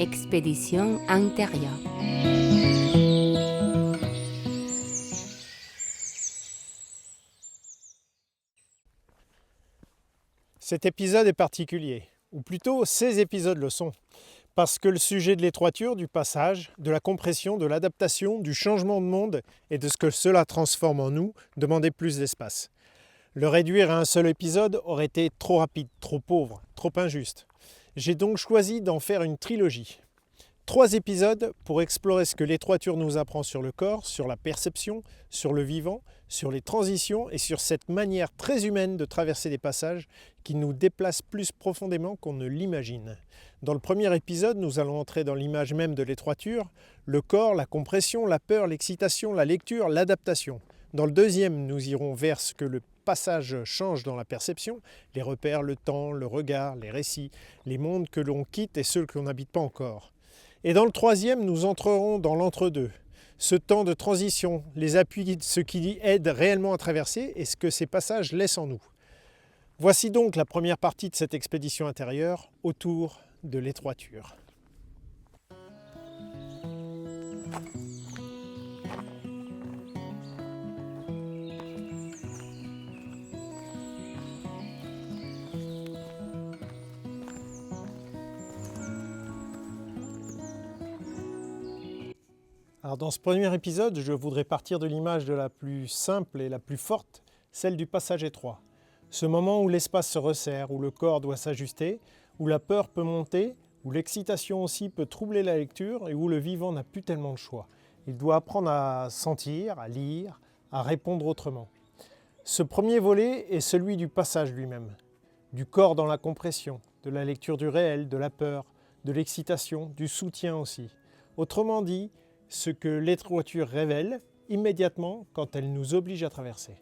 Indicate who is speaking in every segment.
Speaker 1: expédition intérieure.
Speaker 2: Cet épisode est particulier, ou plutôt ces épisodes le sont, parce que le sujet de l'étroiture, du passage, de la compression, de l'adaptation, du changement de monde et de ce que cela transforme en nous demandait plus d'espace. Le réduire à un seul épisode aurait été trop rapide, trop pauvre, trop injuste. J'ai donc choisi d'en faire une trilogie. 3 épisodes pour explorer ce que l'étroiture nous apprend sur le corps, sur la perception, sur le vivant, sur les transitions et sur cette manière très humaine de traverser des passages qui nous déplacent plus profondément qu'on ne l'imagine. Dans le premier épisode, nous allons entrer dans l'image même de l'étroiture, le corps, la compression, la peur, l'excitation, la lecture, l'adaptation. Dans le deuxième, nous irons vers ce que le passage change dans la perception, les repères, le temps, le regard, les récits, les mondes que l'on quitte et ceux que l'on n'habite pas encore. Et dans le troisième, nous entrerons dans l'entre-deux, ce temps de transition, les appuis, ce qui aide réellement à traverser et ce que ces passages laissent en nous. Voici donc la première partie de cette expédition intérieure autour de l'étroiture. Alors dans ce premier épisode, je voudrais partir de l'image de la plus simple et la plus forte, celle du passage étroit. Ce moment où l'espace se resserre, où le corps doit s'ajuster, où la peur peut monter, où l'excitation aussi peut troubler la lecture et où le vivant n'a plus tellement de choix. Il doit apprendre à sentir, à lire, à répondre autrement. Ce premier volet est celui du passage lui-même, du corps dans la compression, de la lecture du réel, de la peur, de l'excitation, du soutien aussi. Autrement dit, ce que l'étroiture révèle immédiatement quand elle nous oblige à traverser.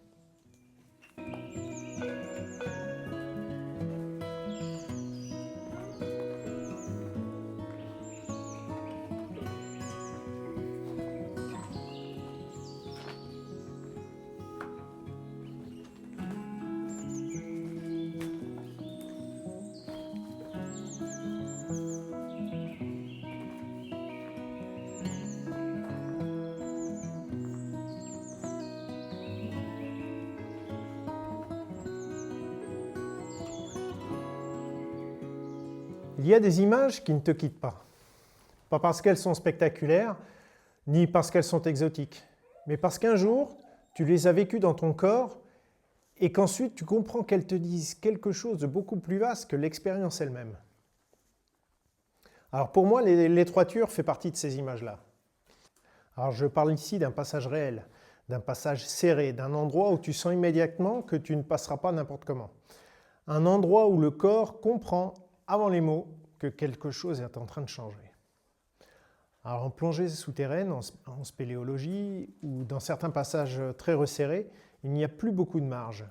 Speaker 2: Il y a des images qui ne te quittent pas. Pas parce qu'elles sont spectaculaires, ni parce qu'elles sont exotiques, mais parce qu'un jour, tu les as vécues dans ton corps et qu'ensuite tu comprends qu'elles te disent quelque chose de beaucoup plus vaste que l'expérience elle-même. Alors pour moi, l'étroiture fait partie de ces images-là. Alors je parle ici d'un passage réel, d'un passage serré, d'un endroit où tu sens immédiatement que tu ne passeras pas n'importe comment. Un endroit où le corps comprend avant les mots que quelque chose est en train de changer. Alors en plongée souterraine, en spéléologie ou dans certains passages très resserrés, il n'y a plus beaucoup de marge.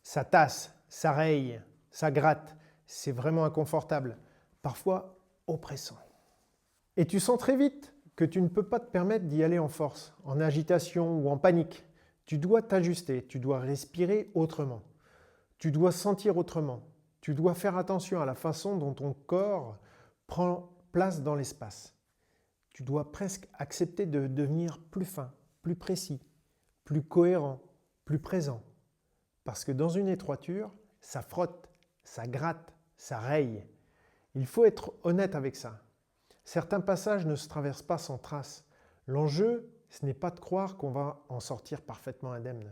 Speaker 2: Ça tasse, ça raye, ça gratte, c'est vraiment inconfortable, parfois oppressant. Et tu sens très vite que tu ne peux pas te permettre d'y aller en force, en agitation ou en panique. Tu dois t'ajuster, tu dois respirer autrement, tu dois sentir autrement. Tu dois faire attention à la façon dont ton corps prend place dans l'espace. Tu dois presque accepter de devenir plus fin, plus précis, plus cohérent, plus présent. Parce que dans une étroiture, ça frotte, ça gratte, ça raye. Il faut être honnête avec ça. Certains passages ne se traversent pas sans trace. L'enjeu, ce n'est pas de croire qu'on va en sortir parfaitement indemne.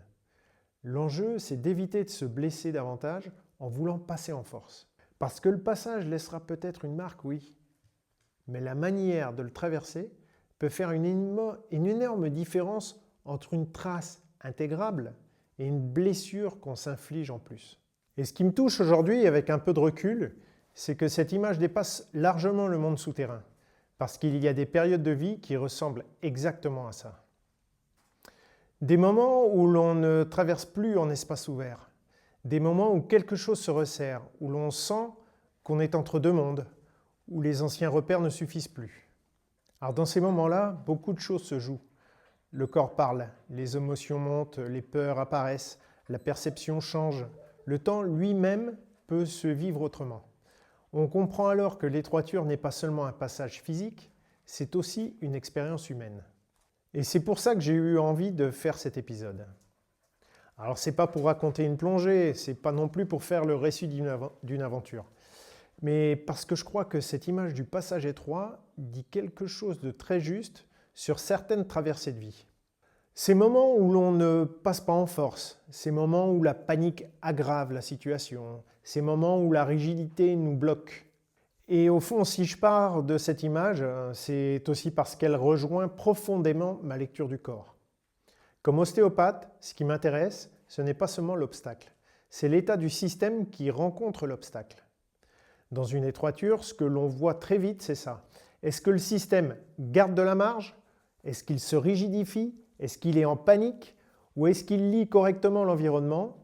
Speaker 2: L'enjeu, c'est d'éviter de se blesser davantage en voulant passer en force. Parce que le passage laissera peut-être une marque, oui, mais la manière de le traverser peut faire une énorme différence entre une trace intégrable et une blessure qu'on s'inflige en plus. Et ce qui me touche aujourd'hui, avec un peu de recul, c'est que cette image dépasse largement le monde souterrain, parce qu'il y a des périodes de vie qui ressemblent exactement à ça. Des moments où l'on ne traverse plus en espace ouvert, des moments où quelque chose se resserre, où l'on sent qu'on est entre deux mondes, où les anciens repères ne suffisent plus. Alors dans ces moments-là, beaucoup de choses se jouent. Le corps parle, les émotions montent, les peurs apparaissent, la perception change. Le temps lui-même peut se vivre autrement. On comprend alors que l'étroiture n'est pas seulement un passage physique, c'est aussi une expérience humaine. Et c'est pour ça que j'ai eu envie de faire cet épisode. Alors c'est pas pour raconter une plongée, c'est pas non plus pour faire le récit d'une aventure, mais parce que je crois que cette image du passage étroit dit quelque chose de très juste sur certaines traversées de vie. Ces moments où l'on ne passe pas en force, ces moments où la panique aggrave la situation, ces moments où la rigidité nous bloque. Et au fond, si je pars de cette image, c'est aussi parce qu'elle rejoint profondément ma lecture du corps. Comme ostéopathe, ce qui m'intéresse, ce n'est pas seulement l'obstacle, c'est l'état du système qui rencontre l'obstacle. Dans une étroiture, ce que l'on voit très vite, c'est ça. Est-ce que le système garde de la marge? Est-ce qu'il se rigidifie? Est-ce qu'il est en panique? Ou est-ce qu'il lie correctement l'environnement?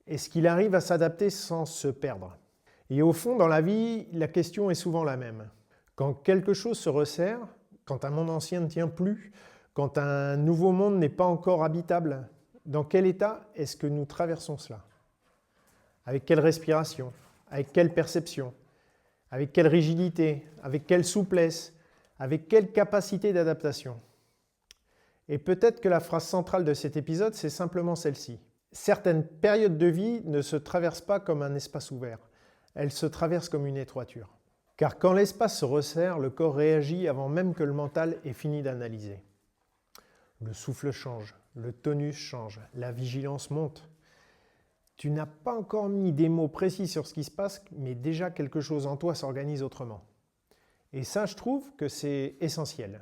Speaker 2: Est-ce qu'il arrive à s'adapter sans se perdre? Et au fond, dans la vie, la question est souvent la même. Quand quelque chose se resserre, quand un monde ancien ne tient plus, quand un nouveau monde n'est pas encore habitable, dans quel état est-ce que nous traversons cela? Avec quelle respiration? Avec quelle perception? Avec quelle rigidité? Avec quelle souplesse? Avec quelle capacité d'adaptation? Et peut-être que la phrase centrale de cet épisode, c'est simplement celle-ci. Certaines périodes de vie ne se traversent pas comme un espace ouvert. Elles se traversent comme une étroiture. Car quand l'espace se resserre, le corps réagit avant même que le mental ait fini d'analyser. Le souffle change, le tonus change, la vigilance monte. Tu n'as pas encore mis des mots précis sur ce qui se passe, mais déjà quelque chose en toi s'organise autrement. Et ça, je trouve que c'est essentiel.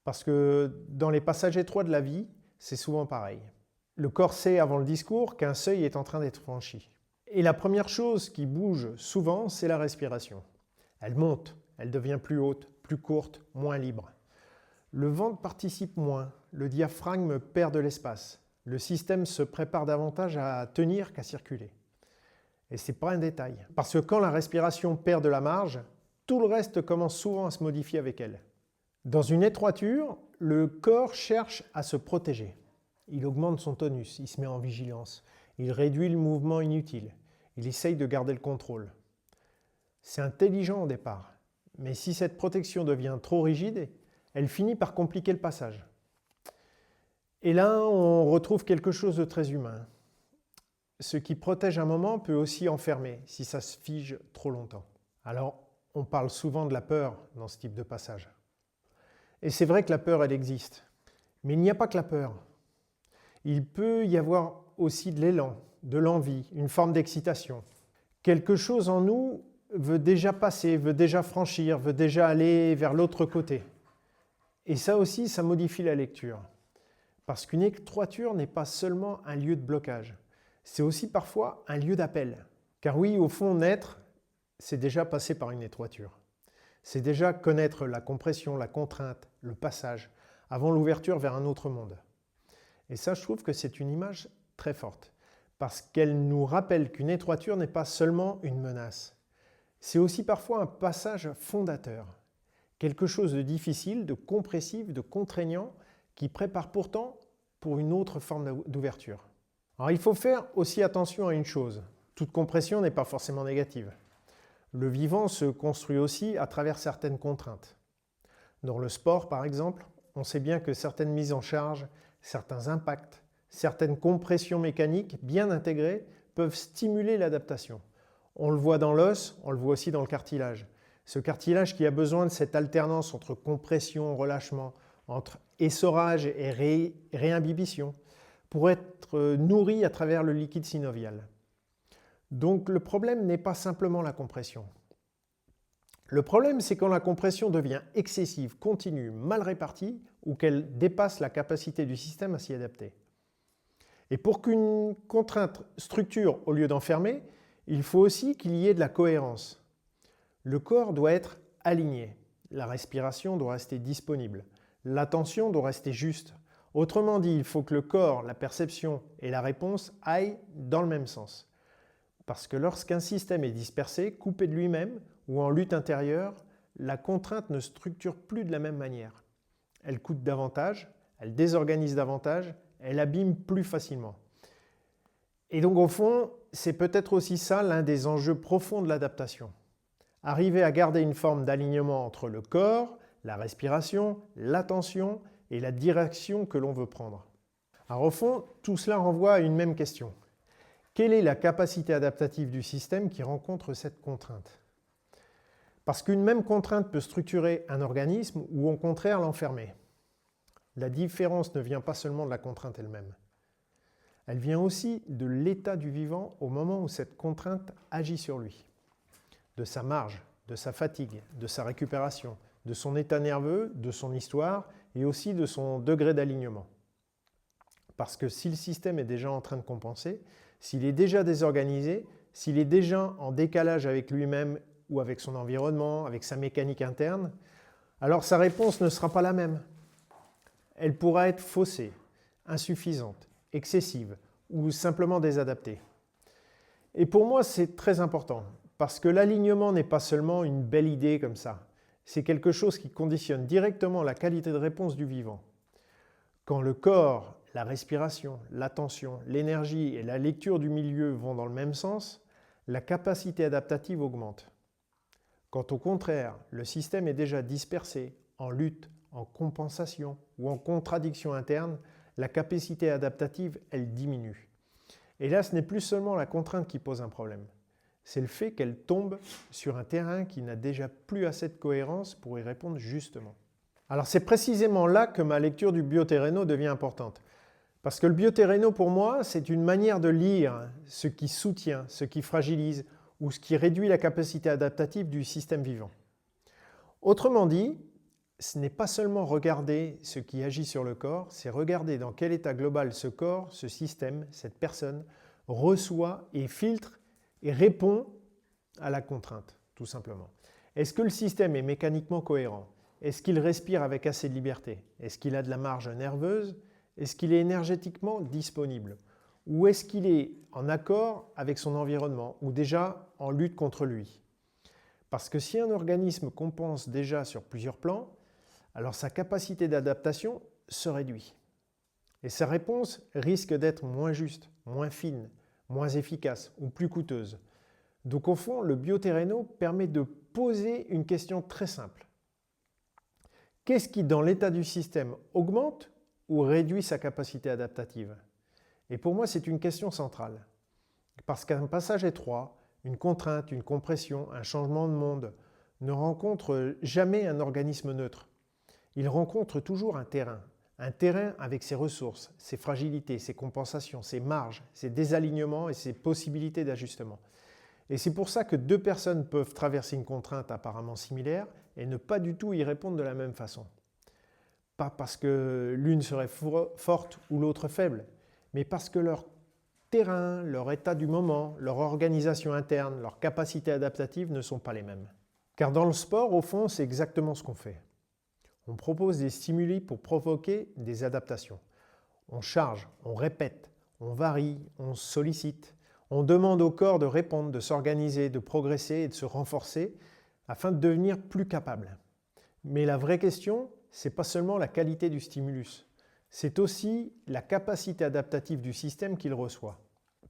Speaker 2: Parce que dans les passages étroits de la vie, c'est souvent pareil. Le corps sait avant le discours qu'un seuil est en train d'être franchi. Et la première chose qui bouge souvent, c'est la respiration. Elle monte, elle devient plus haute, plus courte, moins libre. Le ventre participe moins, le diaphragme perd de l'espace. Le système se prépare davantage à tenir qu'à circuler. Et ce n'est pas un détail, parce que quand la respiration perd de la marge, tout le reste commence souvent à se modifier avec elle. Dans une étroiture, le corps cherche à se protéger. Il augmente son tonus, il se met en vigilance, il réduit le mouvement inutile, il essaye de garder le contrôle. C'est intelligent au départ, mais si cette protection devient trop rigide, elle finit par compliquer le passage. Et là, on retrouve quelque chose de très humain. Ce qui protège un moment peut aussi enfermer si ça se fige trop longtemps. Alors, on parle souvent de la peur dans ce type de passage. Et c'est vrai que la peur, elle existe. Mais il n'y a pas que la peur. Il peut y avoir aussi de l'élan, de l'envie, une forme d'excitation. Quelque chose en nous veut déjà passer, veut déjà franchir, veut déjà aller vers l'autre côté. Et ça aussi, ça modifie la lecture. Parce qu'une étroiture n'est pas seulement un lieu de blocage, c'est aussi parfois un lieu d'appel. Car oui, au fond, naître, c'est déjà passer par une étroiture. C'est déjà connaître la compression, la contrainte, le passage, avant l'ouverture vers un autre monde. Et ça, je trouve que c'est une image très forte, parce qu'elle nous rappelle qu'une étroiture n'est pas seulement une menace. C'est aussi parfois un passage fondateur, quelque chose de difficile, de compressif, de contraignant, qui prépare pourtant pour une autre forme d'ouverture. Alors il faut faire aussi attention à une chose, toute compression n'est pas forcément négative. Le vivant se construit aussi à travers certaines contraintes. Dans le sport par exemple, on sait bien que certaines mises en charge, certains impacts, certaines compressions mécaniques bien intégrées peuvent stimuler l'adaptation. On le voit dans l'os, on le voit aussi dans le cartilage. Ce cartilage qui a besoin de cette alternance entre compression, relâchement, entre essorage et réimbibition, pour être nourri à travers le liquide synovial. Donc le problème n'est pas simplement la compression. Le problème, c'est quand la compression devient excessive, continue, mal répartie, ou qu'elle dépasse la capacité du système à s'y adapter. Et pour qu'une contrainte structure au lieu d'enfermer, il faut aussi qu'il y ait de la cohérence. Le corps doit être aligné, la respiration doit rester disponible, l'attention doit rester juste. Autrement dit, il faut que le corps, la perception et la réponse aillent dans le même sens. Parce que lorsqu'un système est dispersé, coupé de lui-même ou en lutte intérieure, la contrainte ne structure plus de la même manière. Elle coûte davantage, elle désorganise davantage, elle abîme plus facilement. Et donc au fond, c'est peut-être aussi ça l'un des enjeux profonds de l'adaptation. arriver à garder une forme d'alignement entre le corps, la respiration, l'attention et la direction que l'on veut prendre. Alors au fond, tout cela renvoie à une même question. Quelle est la capacité adaptative du système qui rencontre cette contrainte? Parce qu'une même contrainte peut structurer un organisme ou au contraire l'enfermer. La différence ne vient pas seulement de la contrainte elle-même. Elle vient aussi de l'état du vivant au moment où cette contrainte agit sur lui, de sa marge, de sa fatigue, de sa récupération, de son état nerveux, de son histoire et aussi de son degré d'alignement. Parce que si le système est déjà en train de compenser, s'il est déjà désorganisé, s'il est déjà en décalage avec lui-même ou avec son environnement, avec sa mécanique interne, alors sa réponse ne sera pas la même. Elle pourra être faussée, insuffisante, excessive ou simplement désadaptée. Et pour moi, c'est très important, parce que l'alignement n'est pas seulement une belle idée comme ça, c'est quelque chose qui conditionne directement la qualité de réponse du vivant. Quand le corps, la respiration, l'attention, l'énergie et la lecture du milieu vont dans le même sens, la capacité adaptative augmente. Quand au contraire, le système est déjà dispersé, en lutte, en compensation ou en contradiction interne, la capacité adaptative, elle diminue. Et là, ce n'est plus seulement la contrainte qui pose un problème. C'est le fait qu'elle tombe sur un terrain qui n'a déjà plus assez de cohérence pour y répondre justement. Alors c'est précisément là que ma lecture du bioterreno devient importante. Parce que le bioterreno, pour moi, c'est une manière de lire ce qui soutient, ce qui fragilise ou ce qui réduit la capacité adaptative du système vivant. Autrement dit, ce n'est pas seulement regarder ce qui agit sur le corps, c'est regarder dans quel état global ce corps, ce système, cette personne reçoit et filtre et répond à la contrainte, tout simplement. Est-ce que le système est mécaniquement cohérent? Est-ce qu'il respire avec assez de liberté? Est-ce qu'il a de la marge nerveuse? Est-ce qu'il est énergétiquement disponible? Ou est-ce qu'il est en accord avec son environnement ou déjà en lutte contre lui? Parce que si un organisme compense déjà sur plusieurs plans, alors sa capacité d'adaptation se réduit. Et sa réponse risque d'être moins juste, moins fine, moins efficace ou plus coûteuse. Donc au fond, le bioterreno permet de poser une question très simple. Qu'est-ce qui, dans l'état du système, augmente ou réduit sa capacité adaptative? Et pour moi, c'est une question centrale. Parce qu'un passage étroit, une contrainte, une compression, un changement de monde ne rencontre jamais un organisme neutre. Il rencontre toujours un terrain avec ses ressources, ses fragilités, ses compensations, ses marges, ses désalignements et ses possibilités d'ajustement. Et c'est pour ça que deux personnes peuvent traverser une contrainte apparemment similaire et ne pas du tout y répondre de la même façon. Pas parce que l'une serait forte ou l'autre faible, mais parce que leur terrain, leur état du moment, leur organisation interne, leur capacité adaptative ne sont pas les mêmes. Car dans le sport, au fond, c'est exactement ce qu'on fait. On propose des stimuli pour provoquer des adaptations. On charge, on répète, on varie, on sollicite. On demande au corps de répondre, de s'organiser, de progresser et de se renforcer afin de devenir plus capable. Mais la vraie question, ce n'est pas seulement la qualité du stimulus, c'est aussi la capacité adaptative du système qu'il reçoit.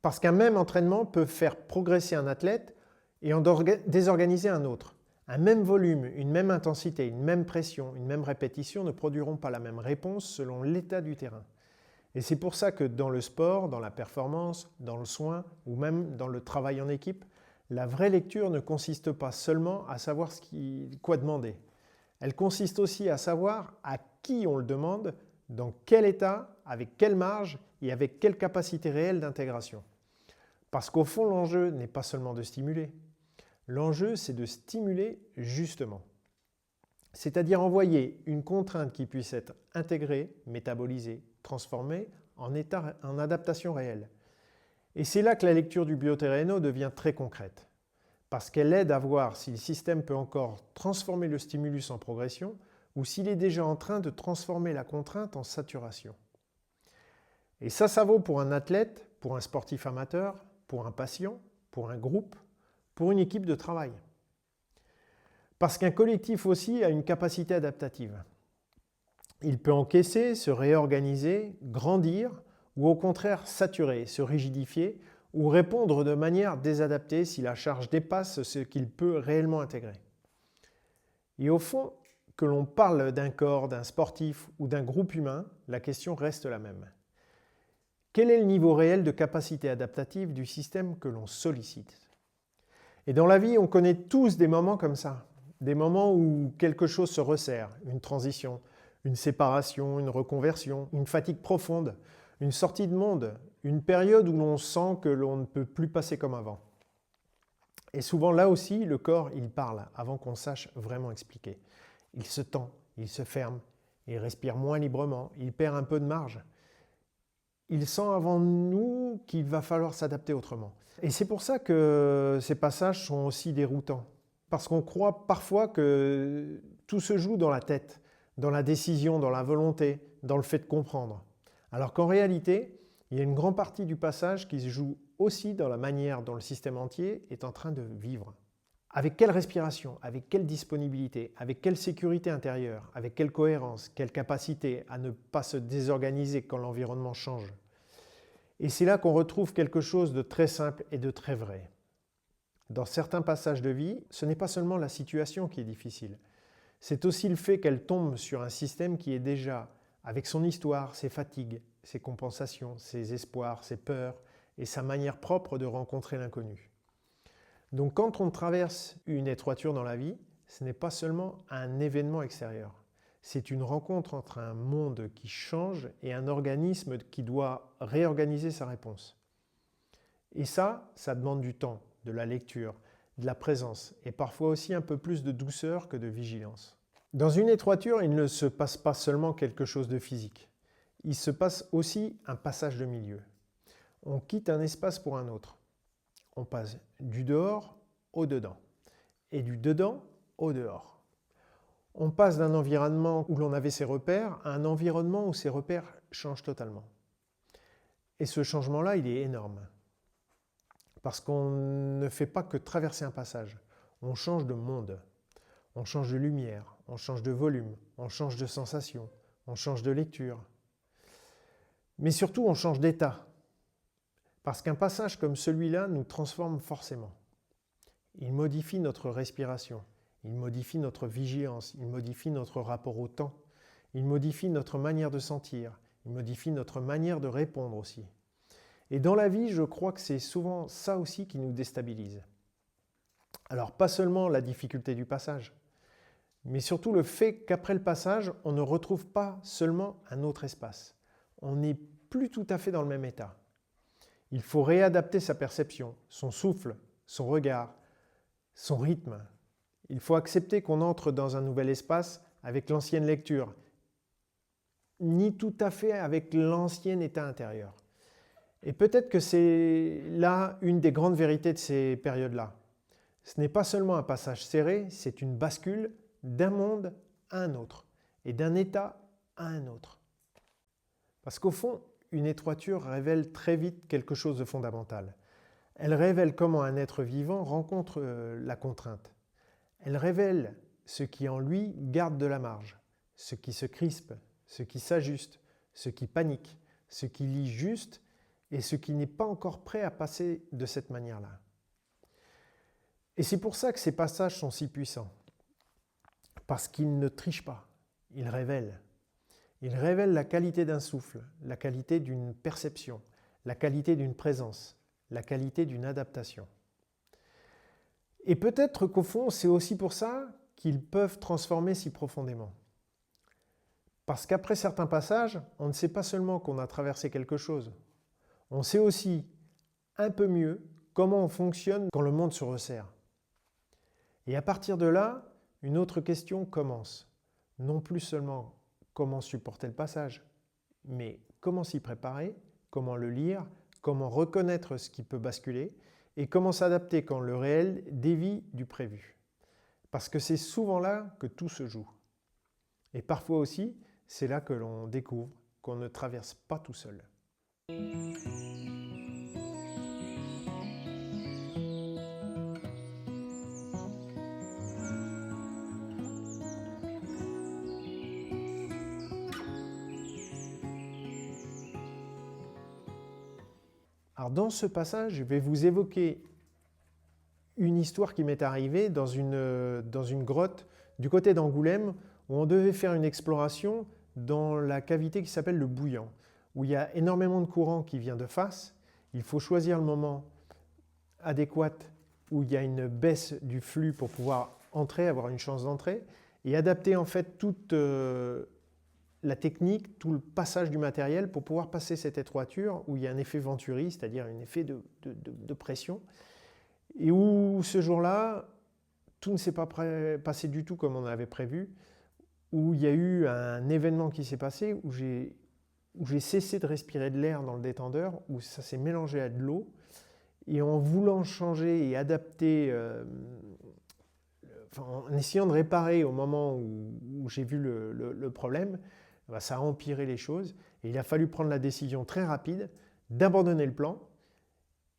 Speaker 2: Parce qu'un même entraînement peut faire progresser un athlète et en désorganiser un autre. Un même volume, une même intensité, une même pression, une même répétition ne produiront pas la même réponse selon l'état du terrain. Et c'est pour ça que dans le sport, dans la performance, dans le soin ou même dans le travail en équipe, la vraie lecture ne consiste pas seulement à savoir quoi demander. Elle consiste aussi à savoir à qui on le demande, dans quel état, avec quelle marge et avec quelle capacité réelle d'intégration. Parce qu'au fond, l'enjeu n'est pas seulement de stimuler. L'enjeu, c'est de stimuler justement. C'est-à-dire envoyer une contrainte qui puisse être intégrée, métabolisée, transformée en adaptation réelle. Et c'est là que la lecture du bioterreno devient très concrète, parce qu'elle aide à voir si le système peut encore transformer le stimulus en progression ou s'il est déjà en train de transformer la contrainte en saturation. Et ça vaut pour un athlète, pour un sportif amateur, pour un patient, pour un groupe, pour une équipe de travail. Parce qu'un collectif aussi a une capacité adaptative. Il peut encaisser, se réorganiser, grandir ou au contraire saturer, se rigidifier ou répondre de manière désadaptée si la charge dépasse ce qu'il peut réellement intégrer. Et au fond, que l'on parle d'un corps, d'un sportif ou d'un groupe humain, la question reste la même. Quel est le niveau réel de capacité adaptative du système que l'on sollicite? Et dans la vie, on connaît tous des moments comme ça, des moments où quelque chose se resserre, une transition, une séparation, une reconversion, une fatigue profonde, une sortie de monde, une période où l'on sent que l'on ne peut plus passer comme avant. Et souvent là aussi, le corps, il parle avant qu'on sache vraiment expliquer. Il se tend, il se ferme, il respire moins librement, il perd un peu de marge. Il sent avant nous qu'il va falloir s'adapter autrement. Et c'est pour ça que ces passages sont aussi déroutants. Parce qu'on croit parfois que tout se joue dans la tête, dans la décision, dans la volonté, dans le fait de comprendre. Alors qu'en réalité, il y a une grande partie du passage qui se joue aussi dans la manière dont le système entier est en train de vivre. Avec quelle respiration, avec quelle disponibilité, avec quelle sécurité intérieure, avec quelle cohérence, quelle capacité à ne pas se désorganiser quand l'environnement change. Et c'est là qu'on retrouve quelque chose de très simple et de très vrai. Dans certains passages de vie, ce n'est pas seulement la situation qui est difficile, c'est aussi le fait qu'elle tombe sur un système qui est déjà, avec son histoire, ses fatigues, ses compensations, ses espoirs, ses peurs et sa manière propre de rencontrer l'inconnu. Donc quand on traverse une étroiture dans la vie, ce n'est pas seulement un événement extérieur. C'est une rencontre entre un monde qui change et un organisme qui doit réorganiser sa réponse. Et ça demande du temps, de la lecture, de la présence et parfois aussi un peu plus de douceur que de vigilance. Dans une étroiture, il ne se passe pas seulement quelque chose de physique. Il se passe aussi un passage de milieu. On quitte un espace pour un autre. On passe du dehors au dedans et du dedans au dehors. On passe d'un environnement où l'on avait ses repères à un environnement où ses repères changent totalement. Et ce changement-là, il est énorme. Parce qu'on ne fait pas que traverser un passage. On change de monde. On change de lumière, on change de volume, on change de sensation, on change de lecture. Mais surtout, on change d'état. Parce qu'un passage comme celui-là nous transforme forcément. Il modifie notre respiration, il modifie notre vigilance, il modifie notre rapport au temps, il modifie notre manière de sentir, il modifie notre manière de répondre aussi. Et dans la vie, je crois que c'est souvent ça aussi qui nous déstabilise. Alors pas seulement la difficulté du passage, mais surtout le fait qu'après le passage, on ne retrouve pas seulement un autre espace. On n'est plus tout à fait dans le même état. Il faut réadapter sa perception, son souffle, son regard, son rythme. Il faut accepter qu'on entre dans un nouvel espace avec l'ancienne lecture, ni tout à fait avec l'ancien état intérieur. Et peut-être que c'est là une des grandes vérités de ces périodes-là. Ce n'est pas seulement un passage serré, c'est une bascule d'un monde à un autre et d'un état à un autre. Parce qu'au fond, une étroiture révèle très vite quelque chose de fondamental. Elle révèle comment un être vivant rencontre la contrainte. Elle révèle ce qui en lui garde de la marge, ce qui se crispe, ce qui s'ajuste, ce qui panique, ce qui lit juste et ce qui n'est pas encore prêt à passer de cette manière-là. Et c'est pour ça que ces passages sont si puissants. Parce qu'ils ne trichent pas, ils révèlent. Ils révèlent la qualité d'un souffle, la qualité d'une perception, la qualité d'une présence, la qualité d'une adaptation. Et peut-être qu'au fond, c'est aussi pour ça qu'ils peuvent transformer si profondément. Parce qu'après certains passages, on ne sait pas seulement qu'on a traversé quelque chose, on sait aussi un peu mieux comment on fonctionne quand le monde se resserre. Et à partir de là, une autre question commence. Non plus seulement comment supporter le passage, mais comment s'y préparer, comment le lire, comment reconnaître ce qui peut basculer et comment s'adapter quand le réel dévie du prévu. Parce que c'est souvent là que tout se joue. Et parfois aussi, c'est là que l'on découvre qu'on ne traverse pas tout seul. Alors dans ce passage, je vais vous évoquer une histoire qui m'est arrivée dans une grotte du côté d'Angoulême où on devait faire une exploration dans la cavité qui s'appelle le Bouillant, où il y a énormément de courant qui vient de face. Il faut choisir le moment adéquat où il y a une baisse du flux pour pouvoir entrer, avoir une chance d'entrer, et adapter en fait toute la technique, tout le passage du matériel pour pouvoir passer cette étroiture où il y a un effet Venturi, c'est-à-dire un effet de pression, et où ce jour-là, tout ne s'est pas passé du tout comme on avait prévu, où il y a eu un événement qui s'est passé, où j'ai cessé de respirer de l'air dans le détendeur, où ça s'est mélangé à de l'eau, et en voulant changer et adapter, en essayant de réparer au moment où j'ai vu le problème, ça a empiré les choses, et il a fallu prendre la décision très rapide d'abandonner le plan.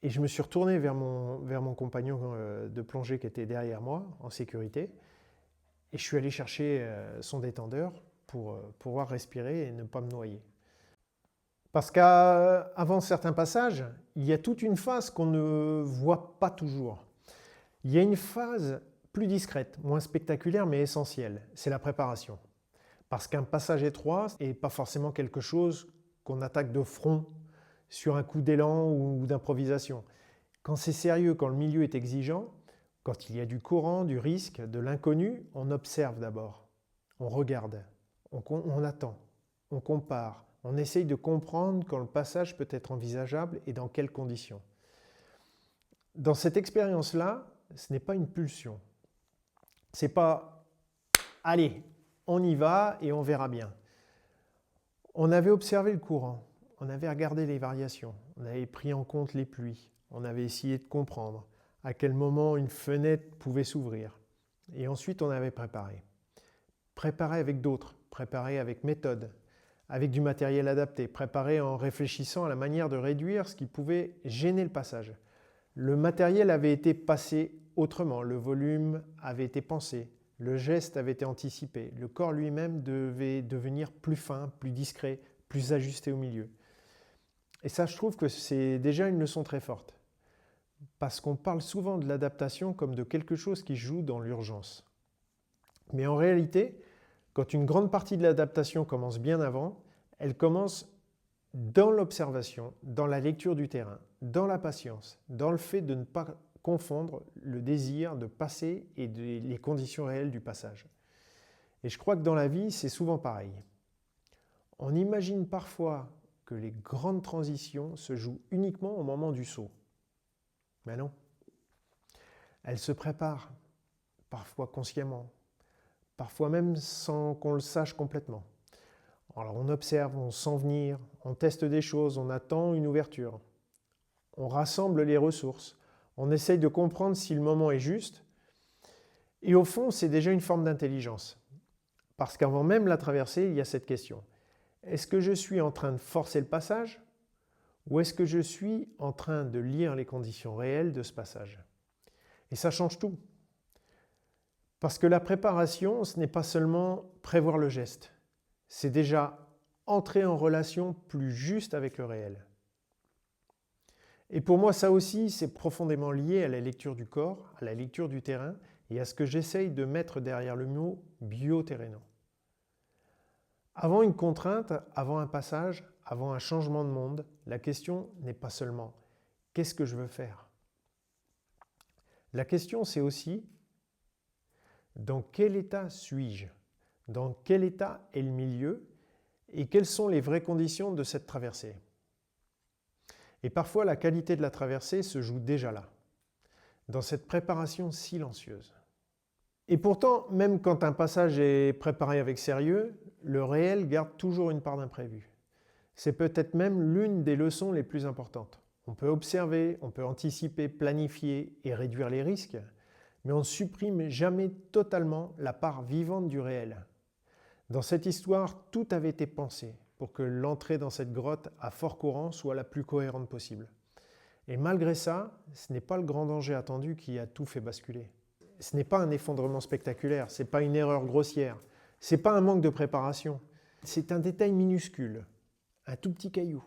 Speaker 2: Et je me suis retourné vers mon compagnon de plongée qui était derrière moi, en sécurité. Et je suis allé chercher son détendeur pour pouvoir respirer et ne pas me noyer. Parce qu'avant certains passages, il y a toute une phase qu'on ne voit pas toujours. Il y a une phase plus discrète, moins spectaculaire, mais essentielle. C'est la préparation. Parce qu'un passage étroit n'est pas forcément quelque chose qu'on attaque de front, sur un coup d'élan ou d'improvisation. Quand c'est sérieux, quand le milieu est exigeant, quand il y a du courant, du risque, de l'inconnu, on observe d'abord, on regarde, on attend, on compare, on essaye de comprendre quand le passage peut être envisageable et dans quelles conditions. Dans cette expérience-là, ce n'est pas une pulsion. Ce n'est pas « allez, on y va et on verra bien ». On avait observé le courant. On avait regardé les variations, on avait pris en compte les pluies, on avait essayé de comprendre à quel moment une fenêtre pouvait s'ouvrir. Et ensuite, on avait préparé. Préparé avec d'autres, préparé avec méthode, avec du matériel adapté, préparé en réfléchissant à la manière de réduire ce qui pouvait gêner le passage. Le matériel avait été passé autrement, le volume avait été pensé, le geste avait été anticipé, le corps lui-même devait devenir plus fin, plus discret, plus ajusté au milieu. Et ça, je trouve que c'est déjà une leçon très forte. Parce qu'on parle souvent de l'adaptation comme de quelque chose qui joue dans l'urgence. Mais en réalité, quand une grande partie de l'adaptation commence bien avant, elle commence dans l'observation, dans la lecture du terrain, dans la patience, dans le fait de ne pas confondre le désir de passer et les conditions réelles du passage. Et je crois que dans la vie, c'est souvent pareil. On imagine parfois que les grandes transitions se jouent uniquement au moment du saut. Mais non. Elles se préparent, parfois consciemment, parfois même sans qu'on le sache complètement. Alors on observe, on sent venir, on teste des choses, on attend une ouverture. On rassemble les ressources, on essaye de comprendre si le moment est juste. Et au fond, c'est déjà une forme d'intelligence. Parce qu'avant même la traversée, il y a cette question. Est-ce que je suis en train de forcer le passage ou est-ce que je suis en train de lire les conditions réelles de ce passage? Et ça change tout. Parce que la préparation, ce n'est pas seulement prévoir le geste, c'est déjà entrer en relation plus juste avec le réel. Et pour moi, ça aussi, c'est profondément lié à la lecture du corps, à la lecture du terrain et à ce que j'essaye de mettre derrière le mot bioterrainant. Avant une contrainte, avant un passage, avant un changement de monde, la question n'est pas seulement « qu'est-ce que je veux faire ?» La question, c'est aussi « dans quel état suis-je ? Dans quel état est le milieu ? Et quelles sont les vraies conditions de cette traversée ?» Et parfois, la qualité de la traversée se joue déjà là, dans cette préparation silencieuse. Et pourtant, même quand un passage est préparé avec sérieux, le réel garde toujours une part d'imprévu. C'est peut-être même l'une des leçons les plus importantes. On peut observer, on peut anticiper, planifier et réduire les risques, mais on ne supprime jamais totalement la part vivante du réel. Dans cette histoire, tout avait été pensé pour que l'entrée dans cette grotte à fort courant soit la plus cohérente possible. Et malgré ça, ce n'est pas le grand danger attendu qui a tout fait basculer. Ce n'est pas un effondrement spectaculaire, ce n'est pas une erreur grossière, ce n'est pas un manque de préparation. C'est un détail minuscule, un tout petit caillou,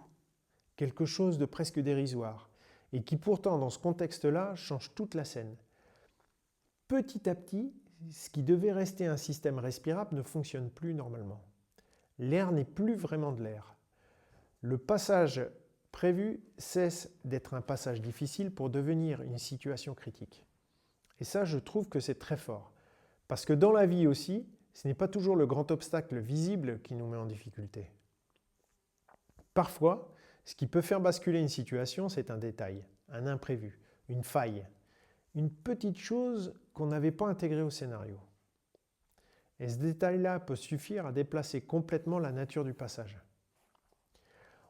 Speaker 2: quelque chose de presque dérisoire, et qui pourtant, dans ce contexte-là, change toute la scène. Petit à petit, ce qui devait rester un système respirable ne fonctionne plus normalement. L'air n'est plus vraiment de l'air. Le passage prévu cesse d'être un passage difficile pour devenir une situation critique. Et ça, je trouve que c'est très fort. Parce que dans la vie aussi, ce n'est pas toujours le grand obstacle visible qui nous met en difficulté. Parfois, ce qui peut faire basculer une situation, c'est un détail, un imprévu, une faille, une petite chose qu'on n'avait pas intégrée au scénario. Et ce détail-là peut suffire à déplacer complètement la nature du passage.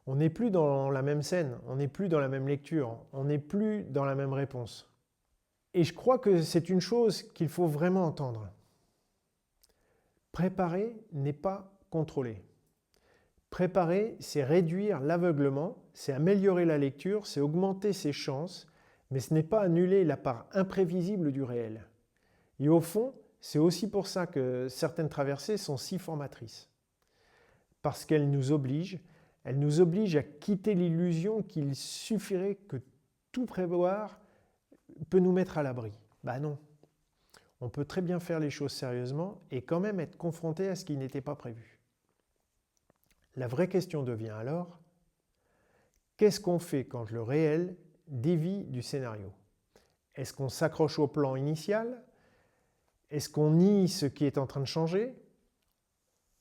Speaker 2: On n'est plus dans la même scène, on n'est plus dans la même lecture, on n'est plus dans la même réponse. Et je crois que c'est une chose qu'il faut vraiment entendre. Préparer n'est pas contrôler. Préparer, c'est réduire l'aveuglement, c'est améliorer la lecture, c'est augmenter ses chances, mais ce n'est pas annuler la part imprévisible du réel. Et au fond, c'est aussi pour ça que certaines traversées sont si formatrices. Parce qu'elles nous obligent à quitter l'illusion qu'il suffirait que tout prévoir peut nous mettre à l'abri. Ben non. On peut très bien faire les choses sérieusement et quand même être confronté à ce qui n'était pas prévu. La vraie question devient alors, qu'est-ce qu'on fait quand le réel dévie du scénario? Est-ce qu'on s'accroche au plan initial? Est-ce qu'on nie ce qui est en train de changer?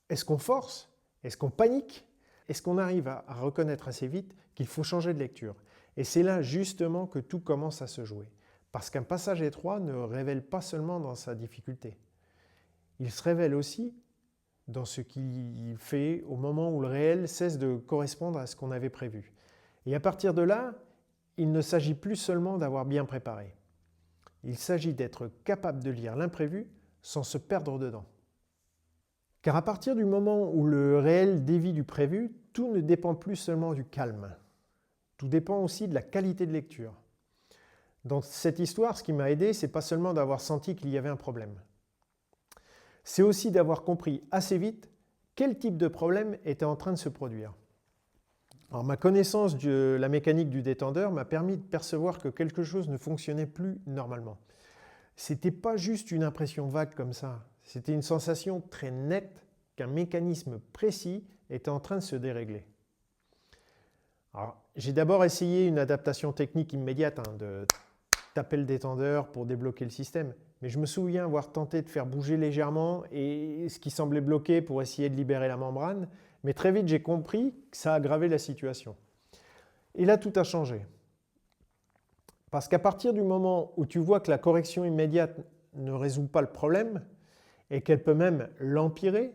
Speaker 2: Est-ce qu'on force? Est-ce qu'on panique? Est-ce qu'on arrive à reconnaître assez vite qu'il faut changer de lecture? Et c'est là justement que tout commence à se jouer. Parce qu'un passage étroit ne révèle pas seulement dans sa difficulté. Il se révèle aussi dans ce qu'il fait au moment où le réel cesse de correspondre à ce qu'on avait prévu. Et à partir de là, il ne s'agit plus seulement d'avoir bien préparé. Il s'agit d'être capable de lire l'imprévu sans se perdre dedans. Car à partir du moment où le réel dévie du prévu, tout ne dépend plus seulement du calme. Tout dépend aussi de la qualité de lecture. Dans cette histoire, ce qui m'a aidé, c'est pas seulement d'avoir senti qu'il y avait un problème. C'est aussi d'avoir compris assez vite quel type de problème était en train de se produire. Alors, ma connaissance de la mécanique du détendeur m'a permis de percevoir que quelque chose ne fonctionnait plus normalement. C'était pas juste une impression vague comme ça, c'était une sensation très nette qu'un mécanisme précis était en train de se dérégler. Alors, j'ai d'abord essayé une adaptation technique immédiate, de taper le détendeur pour débloquer le système. Mais je me souviens avoir tenté de faire bouger légèrement et ce qui semblait bloqué pour essayer de libérer la membrane. Mais très vite, j'ai compris que ça aggravait la situation. Et là, tout a changé. Parce qu'à partir du moment où tu vois que la correction immédiate ne résout pas le problème et qu'elle peut même l'empirer,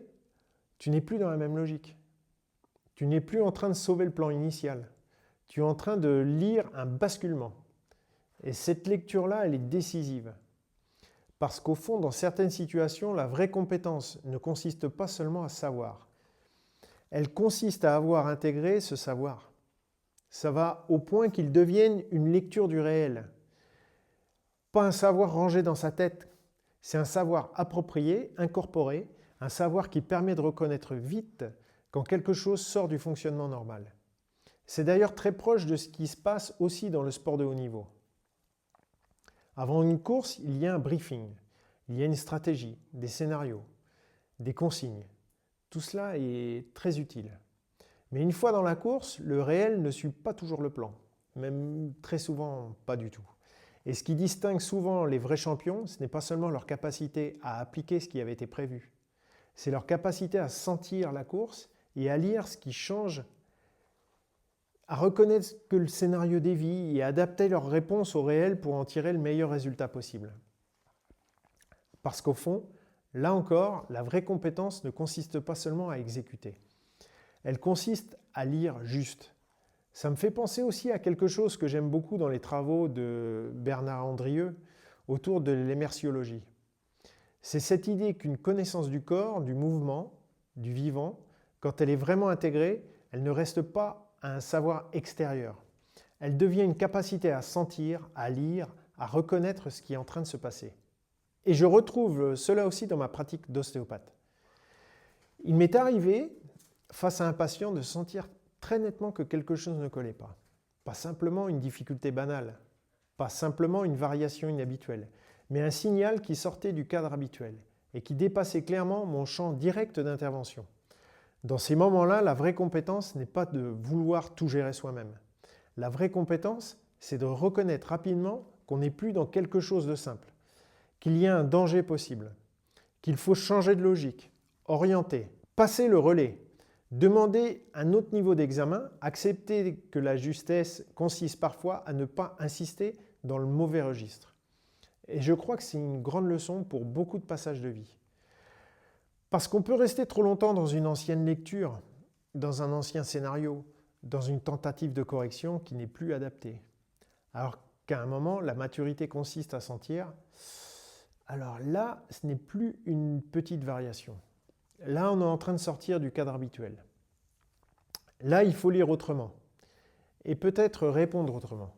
Speaker 2: tu n'es plus dans la même logique. Tu n'es plus en train de sauver le plan initial. Tu es en train de lire un basculement. Et cette lecture-là, elle est décisive. Parce qu'au fond, dans certaines situations, la vraie compétence ne consiste pas seulement à savoir. Elle consiste à avoir intégré ce savoir. Ça va au point qu'il devienne une lecture du réel. Pas un savoir rangé dans sa tête. C'est un savoir approprié, incorporé, un savoir qui permet de reconnaître vite quand quelque chose sort du fonctionnement normal. C'est d'ailleurs très proche de ce qui se passe aussi dans le sport de haut niveau. Avant une course, il y a un briefing, il y a une stratégie, des scénarios, des consignes. Tout cela est très utile. Mais une fois dans la course, le réel ne suit pas toujours le plan, même très souvent pas du tout. Et ce qui distingue souvent les vrais champions, ce n'est pas seulement leur capacité à appliquer ce qui avait été prévu, c'est leur capacité à sentir la course et à lire ce qui change, à reconnaître que le scénario dévie et à adapter leur réponse au réel pour en tirer le meilleur résultat possible. Parce qu'au fond, là encore, la vraie compétence ne consiste pas seulement à exécuter. Elle consiste à lire juste. Ça me fait penser aussi à quelque chose que j'aime beaucoup dans les travaux de Bernard Andrieux autour de l'immersiologie. C'est cette idée qu'une connaissance du corps, du mouvement, du vivant, quand elle est vraiment intégrée, elle ne reste pas un savoir extérieur. Elle devient une capacité à sentir, à lire, à reconnaître ce qui est en train de se passer. Et je retrouve cela aussi dans ma pratique d'ostéopathe. Il m'est arrivé, face à un patient, de sentir très nettement que quelque chose ne collait pas. Pas simplement une difficulté banale, pas simplement une variation inhabituelle, mais un signal qui sortait du cadre habituel et qui dépassait clairement mon champ direct d'intervention. Dans ces moments-là, la vraie compétence n'est pas de vouloir tout gérer soi-même. La vraie compétence, c'est de reconnaître rapidement qu'on n'est plus dans quelque chose de simple, qu'il y a un danger possible, qu'il faut changer de logique, orienter, passer le relais, demander un autre niveau d'examen, accepter que la justesse consiste parfois à ne pas insister dans le mauvais registre. Et je crois que c'est une grande leçon pour beaucoup de passages de vie. Parce qu'on peut rester trop longtemps dans une ancienne lecture, dans un ancien scénario, dans une tentative de correction qui n'est plus adaptée. Alors qu'à un moment, la maturité consiste à sentir, alors là, ce n'est plus une petite variation. Là, on est en train de sortir du cadre habituel. Là, il faut lire autrement et peut-être répondre autrement.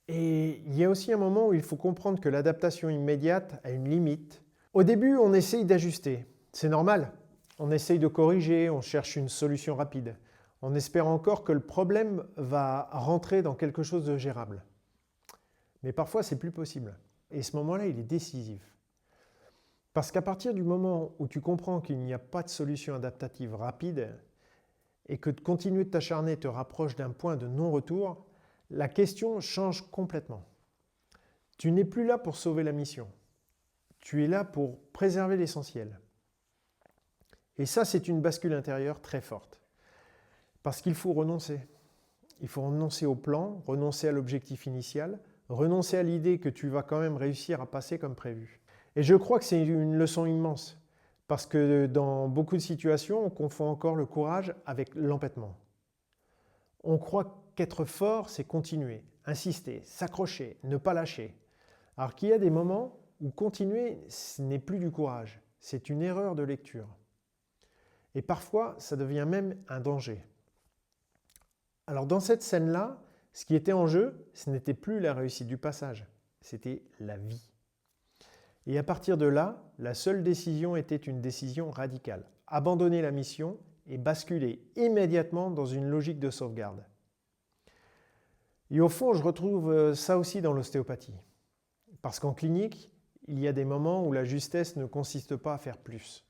Speaker 2: Et il y a aussi un moment où il faut comprendre que l'adaptation immédiate a une limite. Au début, on essaye d'ajuster. C'est normal. On essaye de corriger, on cherche une solution rapide. On espère encore que le problème va rentrer dans quelque chose de gérable. Mais parfois, c'est plus possible. Et ce moment-là, il est décisif. Parce qu'à partir du moment où tu comprends qu'il n'y a pas de solution adaptative rapide et que de continuer de t'acharner te rapproche d'un point de non-retour, la question change complètement. Tu n'es plus là pour sauver la mission. Tu es là pour préserver l'essentiel. Et ça, c'est une bascule intérieure très forte. Parce qu'il faut renoncer. Il faut renoncer au plan, renoncer à l'objectif initial, renoncer à l'idée que tu vas quand même réussir à passer comme prévu. Et je crois que c'est une leçon immense. Parce que dans beaucoup de situations, on confond encore le courage avec l'empêtement. On croit qu'être fort, c'est continuer, insister, s'accrocher, ne pas lâcher. Alors qu'il y a des moments où continuer, ce n'est plus du courage, c'est une erreur de lecture. Et parfois, ça devient même un danger. Alors dans cette scène-là, ce qui était en jeu, ce n'était plus la réussite du passage, c'était la vie. Et à partir de là, la seule décision était une décision radicale. Abandonner la mission et basculer immédiatement dans une logique de sauvegarde. Et au fond, je retrouve ça aussi dans l'ostéopathie. Parce qu'en clinique, il y a des moments où la justesse ne consiste pas à faire plus.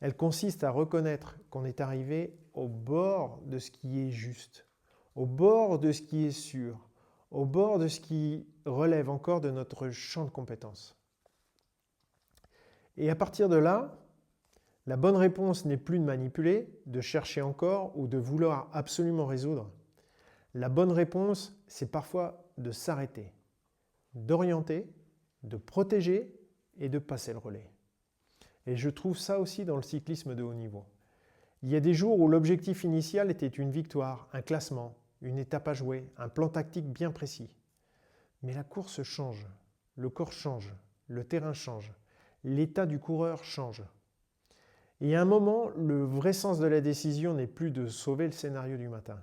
Speaker 2: Elle consiste à reconnaître qu'on est arrivé au bord de ce qui est juste, au bord de ce qui est sûr, au bord de ce qui relève encore de notre champ de compétences. Et à partir de là, la bonne réponse n'est plus de manipuler, de chercher encore ou de vouloir absolument résoudre. La bonne réponse, c'est parfois de s'arrêter, d'orienter, de protéger et de passer le relais. Et je trouve ça aussi dans le cyclisme de haut niveau. Il y a des jours où l'objectif initial était une victoire, un classement, une étape à jouer, un plan tactique bien précis. Mais la course change, le corps change, le terrain change, l'état du coureur change. Et à un moment, le vrai sens de la décision n'est plus de sauver le scénario du matin,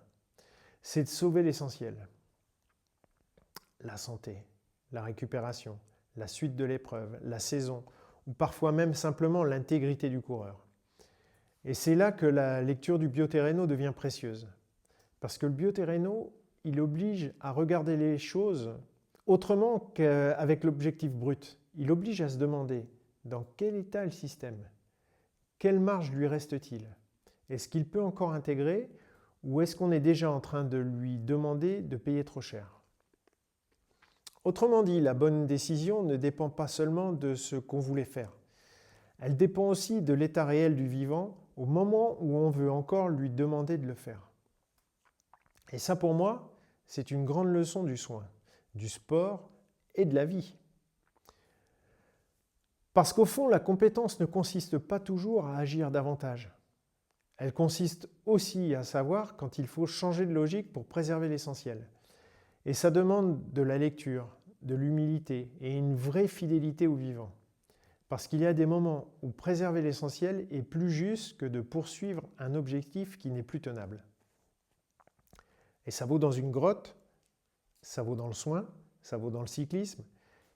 Speaker 2: c'est de sauver l'essentiel. La santé, la récupération, la suite de l'épreuve, la saison, ou parfois même simplement l'intégrité du coureur. Et c'est là que la lecture du bioterreno devient précieuse. Parce que le bioterreno, il oblige à regarder les choses autrement qu'avec l'objectif brut. Il oblige à se demander dans quel état est le système, quelle marge lui reste-t-il? Est-ce qu'il peut encore intégrer ou est-ce qu'on est déjà en train de lui demander de payer trop cher? Autrement dit, la bonne décision ne dépend pas seulement de ce qu'on voulait faire. Elle dépend aussi de l'état réel du vivant au moment où on veut encore lui demander de le faire. Et ça, pour moi, c'est une grande leçon du soin, du sport et de la vie. Parce qu'au fond, la compétence ne consiste pas toujours à agir davantage. Elle consiste aussi à savoir quand il faut changer de logique pour préserver l'essentiel. Et ça demande de la lecture, de l'humilité et une vraie fidélité au vivant. Parce qu'il y a des moments où préserver l'essentiel est plus juste que de poursuivre un objectif qui n'est plus tenable. Et ça vaut dans une grotte, ça vaut dans le soin, ça vaut dans le cyclisme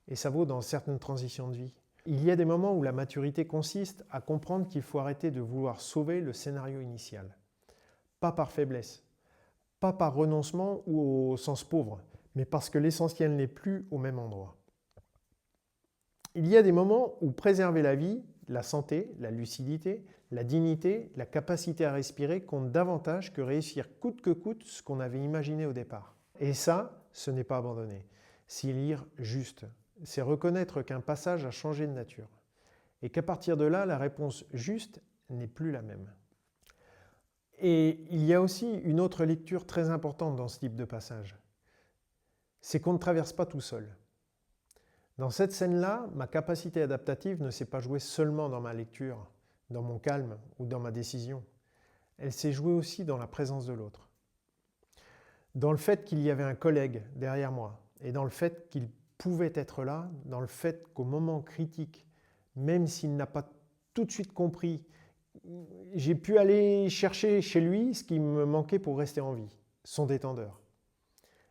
Speaker 2: et ça vaut dans certaines transitions de vie. Il y a des moments où la maturité consiste à comprendre qu'il faut arrêter de vouloir sauver le scénario initial. Pas par faiblesse, pas par renoncement ou au sens pauvre, mais parce que l'essentiel n'est plus au même endroit. Il y a des moments où préserver la vie, la santé, la lucidité, la dignité, la capacité à respirer comptent davantage que réussir coûte que coûte ce qu'on avait imaginé au départ. Et ça, ce n'est pas abandonner. C'est lire juste. C'est reconnaître qu'un passage a changé de nature. Et qu'à partir de là, la réponse juste n'est plus la même. Et il y a aussi une autre lecture très importante dans ce type de passage. C'est qu'on ne traverse pas tout seul. Dans cette scène-là, ma capacité adaptative ne s'est pas jouée seulement dans ma lecture, dans mon calme ou dans ma décision. Elle s'est jouée aussi dans la présence de l'autre. Dans le fait qu'il y avait un collègue derrière moi et dans le fait qu'il pouvait être là, dans le fait qu'au moment critique, même s'il n'a pas tout de suite compris, j'ai pu aller chercher chez lui ce qui me manquait pour rester en vie, son détendeur.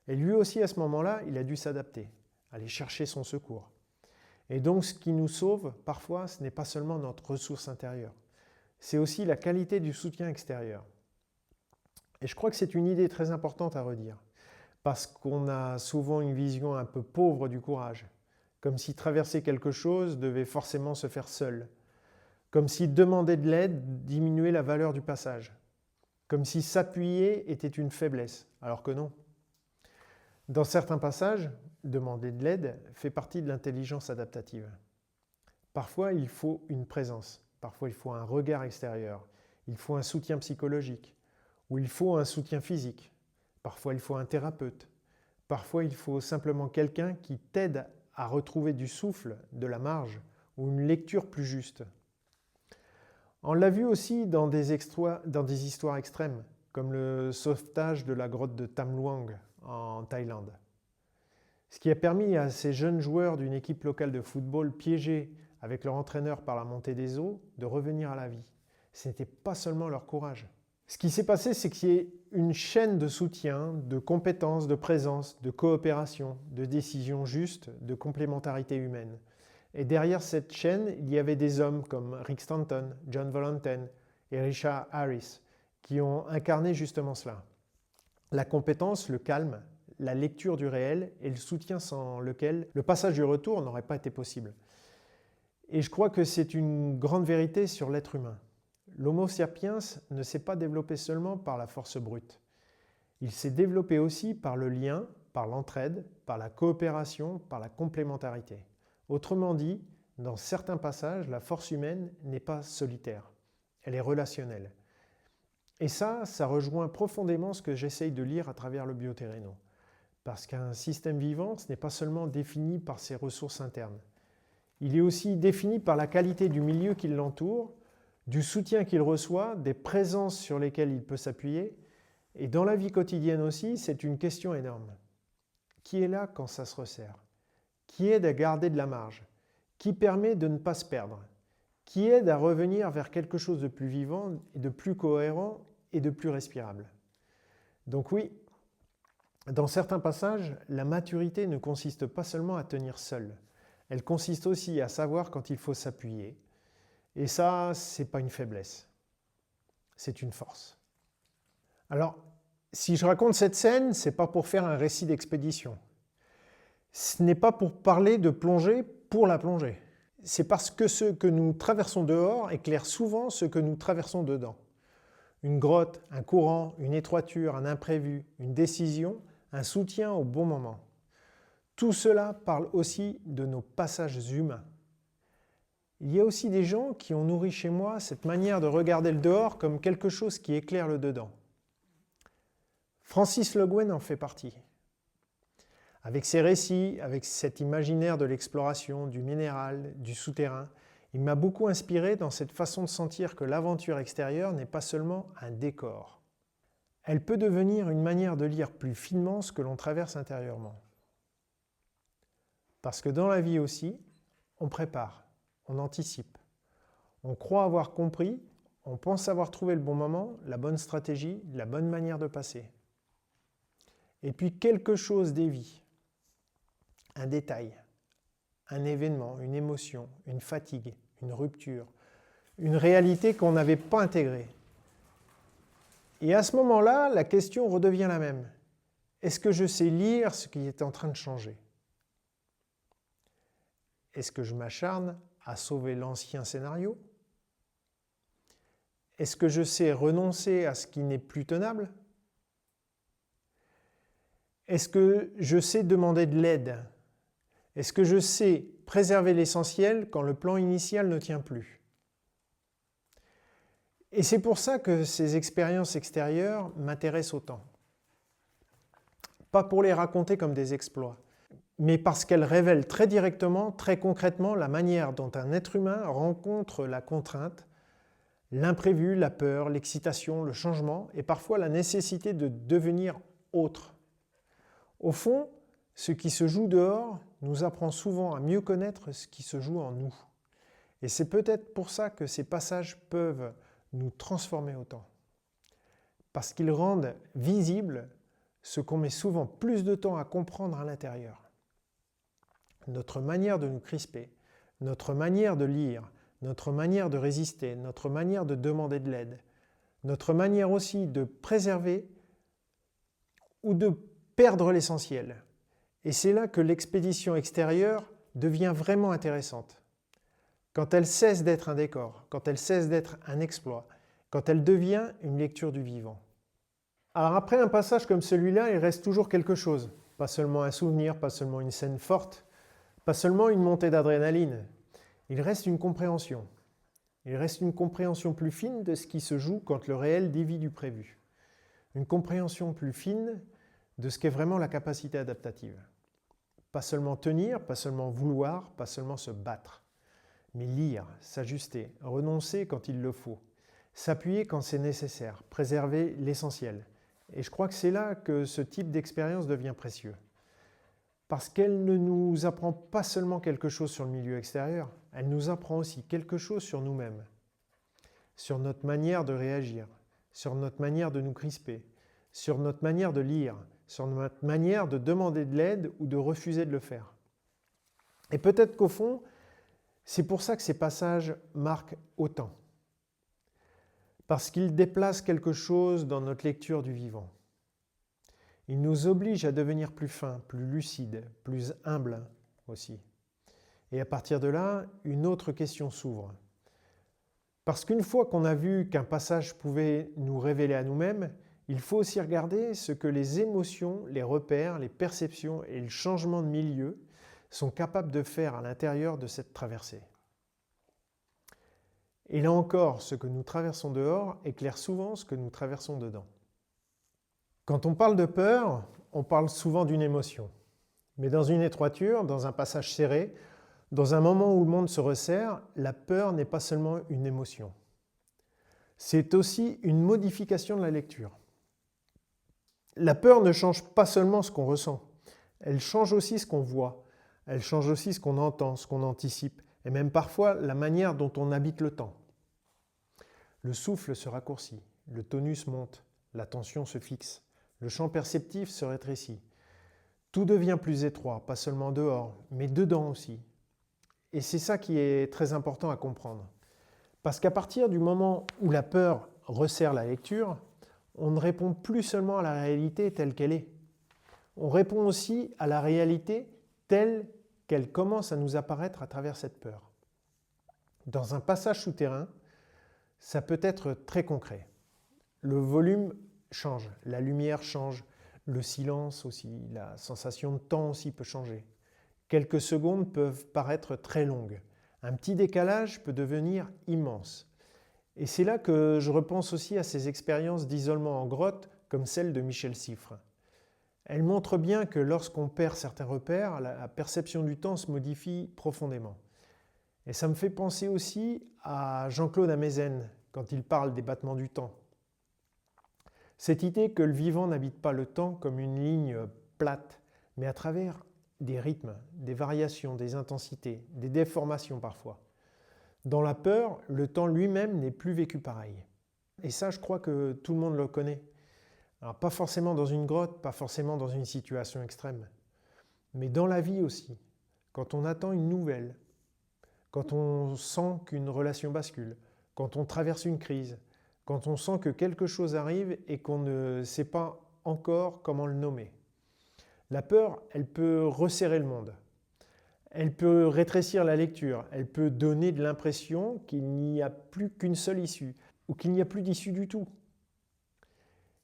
Speaker 2: Et lui aussi, à ce moment-là, il a dû s'adapter, aller chercher son secours. Et donc, ce qui nous sauve, parfois, ce n'est pas seulement notre ressource intérieure, c'est aussi la qualité du soutien extérieur. Et je crois que c'est une idée très importante à redire, parce qu'on a souvent une vision un peu pauvre du courage, comme si traverser quelque chose devait forcément se faire seul, comme si demander de l'aide diminuait la valeur du passage, comme si s'appuyer était une faiblesse, alors que non. Dans certains passages, demander de l'aide fait partie de l'intelligence adaptative. Parfois, il faut une présence, parfois il faut un regard extérieur, il faut un soutien psychologique, ou il faut un soutien physique, parfois il faut un thérapeute, parfois il faut simplement quelqu'un qui t'aide à retrouver du souffle, de la marge, ou une lecture plus juste. On l'a vu aussi dans des histoires extrêmes, comme le sauvetage de la grotte de Tham Luang en Thaïlande. Ce qui a permis à ces jeunes joueurs d'une équipe locale de football piégés avec leur entraîneur par la montée des eaux de revenir à la vie. Ce n'était pas seulement leur courage. Ce qui s'est passé, c'est qu'il y ait une chaîne de soutien, de compétences, de présence, de coopération, de décisions justes, de complémentarité humaine. Et derrière cette chaîne, il y avait des hommes comme Rick Stanton, John Volontaine et Richard Harris qui ont incarné justement cela. La compétence, le calme, la lecture du réel et le soutien sans lequel le passage du retour n'aurait pas été possible. Et je crois que c'est une grande vérité sur l'être humain. L'Homo sapiens ne s'est pas développé seulement par la force brute. Il s'est développé aussi par le lien, par l'entraide, par la coopération, par la complémentarité. Autrement dit, dans certains passages, la force humaine n'est pas solitaire, elle est relationnelle. Et ça rejoint profondément ce que j'essaye de lire à travers le Bioterreno. Parce qu'un système vivant, ce n'est pas seulement défini par ses ressources internes. Il est aussi défini par la qualité du milieu qui l'entoure, du soutien qu'il reçoit, des présences sur lesquelles il peut s'appuyer. Et dans la vie quotidienne aussi, c'est une question énorme. Qui est là quand ça se resserre? Qui aide à garder de la marge? Qui permet de ne pas se perdre? Qui aide à revenir vers quelque chose de plus vivant, et de plus cohérent et de plus respirable? Donc oui, dans certains passages, la maturité ne consiste pas seulement à tenir seul. Elle consiste aussi à savoir quand il faut s'appuyer. Et ça, ce n'est pas une faiblesse, c'est une force. Alors, si je raconte cette scène, ce n'est pas pour faire un récit d'expédition. Ce n'est pas pour parler de plongée pour la plongée. C'est parce que ce que nous traversons dehors éclaire souvent ce que nous traversons dedans. Une grotte, un courant, une étroiture, un imprévu, une décision, un soutien au bon moment. Tout cela parle aussi de nos passages humains. Il y a aussi des gens qui ont nourri chez moi cette manière de regarder le dehors comme quelque chose qui éclaire le dedans. Francis Le Guen en fait partie. Avec ses récits, avec cet imaginaire de l'exploration, du minéral, du souterrain, il m'a beaucoup inspiré dans cette façon de sentir que l'aventure extérieure n'est pas seulement un décor. Elle peut devenir une manière de lire plus finement ce que l'on traverse intérieurement. Parce que dans la vie aussi, on prépare. On anticipe. On croit avoir compris, on pense avoir trouvé le bon moment, la bonne stratégie, la bonne manière de passer. Et puis quelque chose dévie. Un détail, un événement, une émotion, une fatigue, une rupture, une réalité qu'on n'avait pas intégrée. Et à ce moment-là, la question redevient la même. Est-ce que je sais lire ce qui est en train de changer? Est-ce que je m'acharne à sauver l'ancien scénario? Est-ce que je sais renoncer à ce qui n'est plus tenable? Est-ce que je sais demander de l'aide? Est-ce que je sais préserver l'essentiel quand le plan initial ne tient plus? Et c'est pour ça que ces expériences extérieures m'intéressent autant. Pas pour les raconter comme des exploits, mais parce qu'elles révèlent très directement, très concrètement la manière dont un être humain rencontre la contrainte, l'imprévu, la peur, l'excitation, le changement et parfois la nécessité de devenir autre. Au fond, ce qui se joue dehors nous apprend souvent à mieux connaître ce qui se joue en nous. Et c'est peut-être pour ça que ces passages peuvent nous transformer autant. Parce qu'ils rendent visible ce qu'on met souvent plus de temps à comprendre à l'intérieur. Notre manière de nous crisper, notre manière de lire, notre manière de résister, notre manière de demander de l'aide, notre manière aussi de préserver ou de perdre l'essentiel. Et c'est là que l'expédition extérieure devient vraiment intéressante. Quand elle cesse d'être un décor, quand elle cesse d'être un exploit, quand elle devient une lecture du vivant. Alors après un passage comme celui-là, il reste toujours quelque chose. Pas seulement un souvenir, pas seulement une scène forte, pas seulement une montée d'adrénaline. Il reste une compréhension. Il reste une compréhension plus fine de ce qui se joue quand le réel dévie du prévu. Une compréhension plus fine de ce qu'est vraiment la capacité adaptative. Pas seulement tenir, pas seulement vouloir, pas seulement se battre, mais lire, s'ajuster, renoncer quand il le faut, s'appuyer quand c'est nécessaire, préserver l'essentiel. Et je crois que c'est là que ce type d'expérience devient précieux. Parce qu'elle ne nous apprend pas seulement quelque chose sur le milieu extérieur, elle nous apprend aussi quelque chose sur nous-mêmes, sur notre manière de réagir, sur notre manière de nous crisper, sur notre manière de lire, sur notre manière de demander de l'aide ou de refuser de le faire. Et peut-être qu'au fond, c'est pour ça que ces passages marquent autant. Parce qu'ils déplacent quelque chose dans notre lecture du vivant. Ils nous obligent à devenir plus fins, plus lucides, plus humbles aussi. Et à partir de là, une autre question s'ouvre. Parce qu'une fois qu'on a vu qu'un passage pouvait nous révéler à nous-mêmes, il faut aussi regarder ce que les émotions, les repères, les perceptions et le changement de milieu sont capables de faire à l'intérieur de cette traversée. Et là encore, ce que nous traversons dehors éclaire souvent ce que nous traversons dedans. Quand on parle de peur, on parle souvent d'une émotion. Mais dans une étroiture, dans un passage serré, dans un moment où le monde se resserre, la peur n'est pas seulement une émotion. C'est aussi une modification de la lecture. La peur ne change pas seulement ce qu'on ressent, elle change aussi ce qu'on voit, elle change aussi ce qu'on entend, ce qu'on anticipe, et même parfois la manière dont on habite le temps. Le souffle se raccourcit, le tonus monte, la tension se fixe, le champ perceptif se rétrécit. Tout devient plus étroit, pas seulement dehors, mais dedans aussi. Et c'est ça qui est très important à comprendre. Parce qu'à partir du moment où la peur resserre la lecture, on ne répond plus seulement à la réalité telle qu'elle est. On répond aussi à la réalité telle qu'elle commence à nous apparaître à travers cette peur. Dans un passage souterrain, ça peut être très concret. Le volume change, la lumière change, le silence aussi, la sensation de temps aussi peut changer. Quelques secondes peuvent paraître très longues. Un petit décalage peut devenir immense. Et c'est là que je repense aussi à ces expériences d'isolement en grotte comme celle de Michel Siffre. Elles montrent bien que lorsqu'on perd certains repères, la perception du temps se modifie profondément. Et ça me fait penser aussi à Jean-Claude Amezen quand il parle des battements du temps. Cette idée que le vivant n'habite pas le temps comme une ligne plate, mais à travers des rythmes, des variations, des intensités, des déformations parfois. Dans la peur, le temps lui-même n'est plus vécu pareil. Et ça, je crois que tout le monde le connaît. Alors, pas forcément dans une grotte, pas forcément dans une situation extrême, mais dans la vie aussi. Quand on attend une nouvelle, quand on sent qu'une relation bascule, quand on traverse une crise, quand on sent que quelque chose arrive et qu'on ne sait pas encore comment le nommer. La peur, elle peut resserrer le monde. Elle peut rétrécir la lecture. Elle peut donner de l'impression qu'il n'y a plus qu'une seule issue ou qu'il n'y a plus d'issue du tout.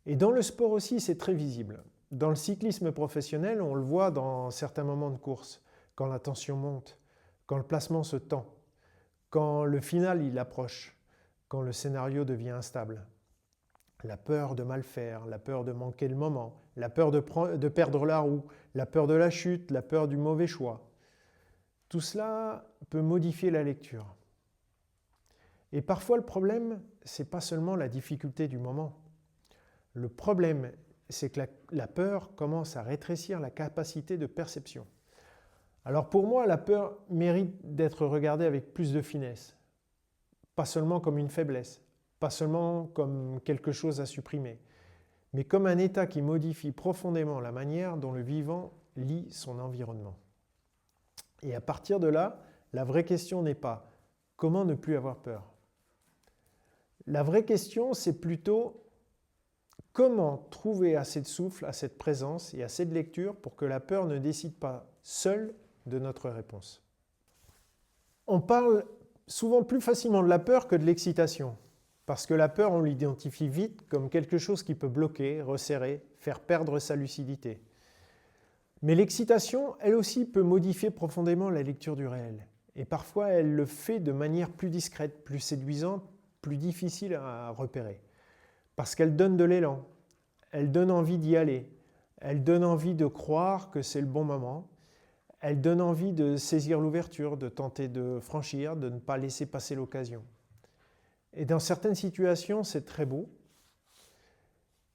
Speaker 2: Et dans le sport aussi, c'est très visible. Dans le cyclisme professionnel, on le voit dans certains moments de course, quand la tension monte, quand le placement se tend, quand le final il approche, quand le scénario devient instable. La peur de mal faire, la peur de manquer le moment, la peur de perdre la roue, la peur de la chute, la peur du mauvais choix. Tout cela peut modifier la lecture. Et parfois le problème, ce n'est pas seulement la difficulté du moment. Le problème, c'est que la peur commence à rétrécir la capacité de perception. Alors pour moi, la peur mérite d'être regardée avec plus de finesse. Pas seulement comme une faiblesse, pas seulement comme quelque chose à supprimer, mais comme un état qui modifie profondément la manière dont le vivant lit son environnement. Et à partir de là, la vraie question n'est pas comment ne plus avoir peur. La vraie question, c'est plutôt comment trouver assez de souffle, assez de présence et assez de lecture pour que la peur ne décide pas seule de notre réponse. On parle souvent plus facilement de la peur que de l'excitation, parce que la peur, on l'identifie vite comme quelque chose qui peut bloquer, resserrer, faire perdre sa lucidité. Mais l'excitation, elle aussi, peut modifier profondément la lecture du réel. Et parfois, elle le fait de manière plus discrète, plus séduisante, plus difficile à repérer. Parce qu'elle donne de l'élan, elle donne envie d'y aller, elle donne envie de croire que c'est le bon moment, elle donne envie de saisir l'ouverture, de tenter de franchir, de ne pas laisser passer l'occasion. Et dans certaines situations, c'est très beau.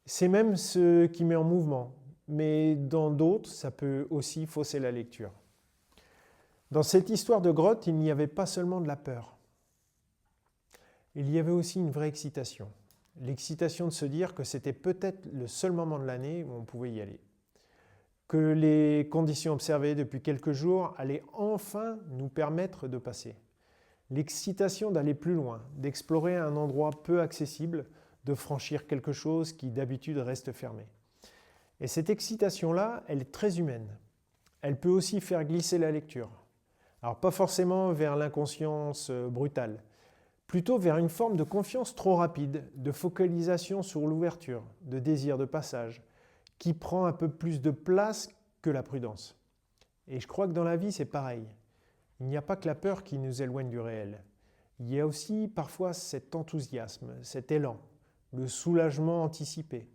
Speaker 2: C'est même ce qui met en mouvement. Mais dans d'autres, ça peut aussi fausser la lecture. Dans cette histoire de grotte, il n'y avait pas seulement de la peur. Il y avait aussi une vraie excitation. L'excitation de se dire que c'était peut-être le seul moment de l'année où on pouvait y aller. Que les conditions observées depuis quelques jours allaient enfin nous permettre de passer. L'excitation d'aller plus loin, d'explorer un endroit peu accessible, de franchir quelque chose qui d'habitude reste fermé. Et cette excitation-là, elle est très humaine. Elle peut aussi faire glisser la lecture. Alors pas forcément vers l'inconscience brutale, plutôt vers une forme de confiance trop rapide, de focalisation sur l'ouverture, de désir de passage, qui prend un peu plus de place que la prudence. Et je crois que dans la vie, c'est pareil. Il n'y a pas que la peur qui nous éloigne du réel. Il y a aussi parfois cet enthousiasme, cet élan, le soulagement anticipé.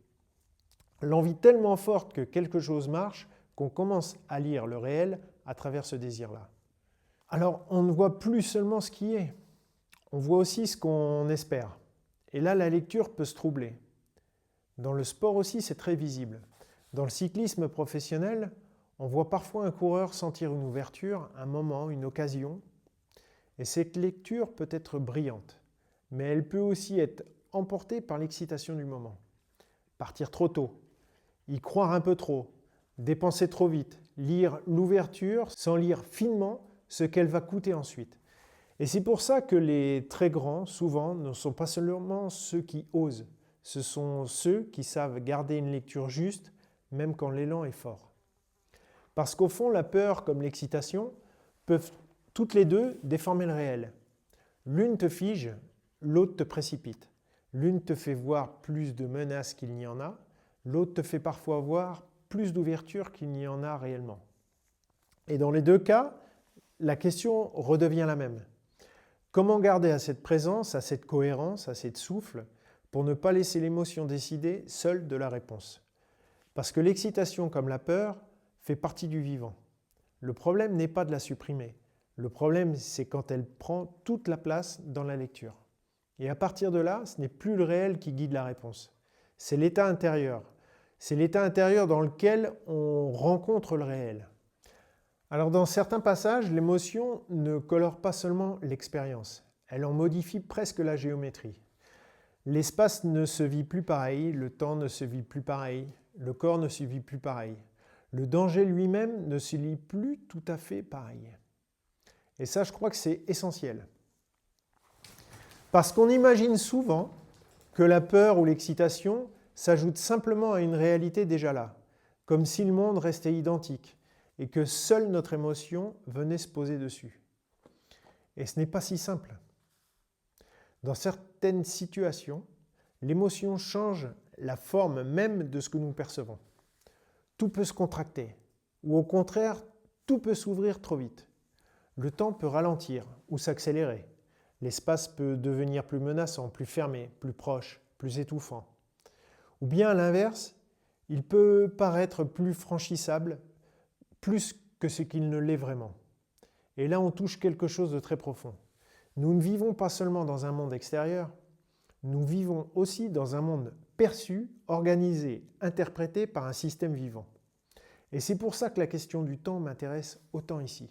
Speaker 2: L'envie tellement forte que quelque chose marche qu'on commence à lire le réel à travers ce désir-là. Alors, on ne voit plus seulement ce qui est, on voit aussi ce qu'on espère. Et là, la lecture peut se troubler. Dans le sport aussi, c'est très visible. Dans le cyclisme professionnel, on voit parfois un coureur sentir une ouverture, un moment, une occasion. Et cette lecture peut être brillante, mais elle peut aussi être emportée par l'excitation du moment. Partir trop tôt, y croire un peu trop, dépenser trop vite, lire l'ouverture sans lire finement ce qu'elle va coûter ensuite. Et c'est pour ça que les très grands, souvent, ne sont pas seulement ceux qui osent, ce sont ceux qui savent garder une lecture juste, même quand l'élan est fort. Parce qu'au fond, la peur comme l'excitation peuvent toutes les deux déformer le réel. L'une te fige, l'autre te précipite. L'une te fait voir plus de menaces qu'il n'y en a, l'autre te fait parfois voir plus d'ouverture qu'il n'y en a réellement. Et dans les deux cas, la question redevient la même. Comment garder assez de présence, assez de cohérence, assez de souffle pour ne pas laisser l'émotion décider seule de la réponse? Parce que l'excitation comme la peur fait partie du vivant. Le problème n'est pas de la supprimer. Le problème, c'est quand elle prend toute la place dans la lecture. Et à partir de là, ce n'est plus le réel qui guide la réponse. C'est l'état intérieur. C'est l'état intérieur dans lequel on rencontre le réel. Alors dans certains passages, l'émotion ne colore pas seulement l'expérience. Elle en modifie presque la géométrie. L'espace ne se vit plus pareil, le temps ne se vit plus pareil, le corps ne se vit plus pareil. Le danger lui-même ne se lit plus tout à fait pareil. Et ça, je crois que c'est essentiel. Parce qu'on imagine souvent que la peur ou l'excitation s'ajoutent simplement à une réalité déjà là, comme si le monde restait identique et que seule notre émotion venait se poser dessus. Et ce n'est pas si simple. Dans certaines situations, l'émotion change la forme même de ce que nous percevons. Tout peut se contracter, ou au contraire, tout peut s'ouvrir trop vite. Le temps peut ralentir ou s'accélérer. L'espace peut devenir plus menaçant, plus fermé, plus proche, plus étouffant. Ou bien à l'inverse, il peut paraître plus franchissable, plus que ce qu'il ne l'est vraiment. Et là, on touche quelque chose de très profond. Nous ne vivons pas seulement dans un monde extérieur, nous vivons aussi dans un monde perçu, organisé, interprété par un système vivant. Et c'est pour ça que la question du temps m'intéresse autant ici.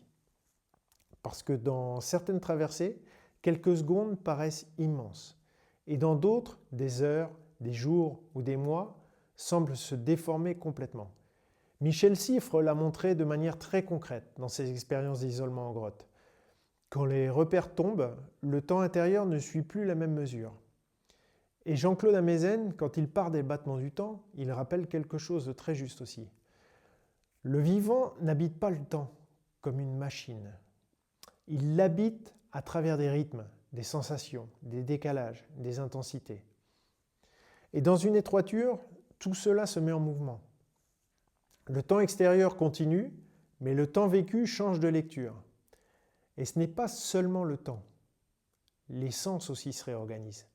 Speaker 2: Parce que dans certaines traversées, quelques secondes paraissent immenses. Et dans d'autres, des heures, des jours ou des mois semblent se déformer complètement. Michel Siffre l'a montré de manière très concrète dans ses expériences d'isolement en grotte. Quand les repères tombent, le temps intérieur ne suit plus la même mesure. Et Jean-Claude Amezen, quand il part des battements du temps, il rappelle quelque chose de très juste aussi. Le vivant n'habite pas le temps comme une machine. Il l'habite à travers des rythmes, des sensations, des décalages, des intensités. Et dans une étroiture, tout cela se met en mouvement. Le temps extérieur continue, mais le temps vécu change de lecture. Et ce n'est pas seulement le temps. Les sens aussi se réorganisent.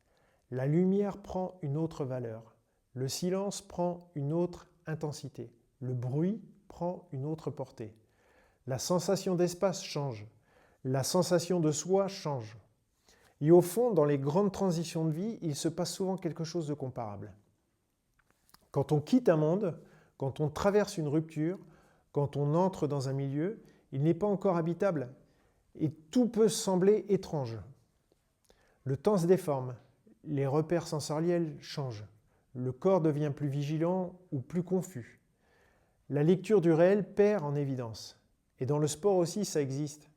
Speaker 2: La lumière prend une autre valeur. Le silence prend une autre intensité. Le bruit prend une autre portée. La sensation d'espace change. La sensation de soi change. Et au fond, dans les grandes transitions de vie, il se passe souvent quelque chose de comparable. Quand on quitte un monde, quand on traverse une rupture, quand on entre dans un milieu, il n'est pas encore habitable et tout peut sembler étrange. Le temps se déforme, les repères sensoriels changent, le corps devient plus vigilant ou plus confus. La lecture du réel perd en évidence. Et dans le sport aussi, ça existe.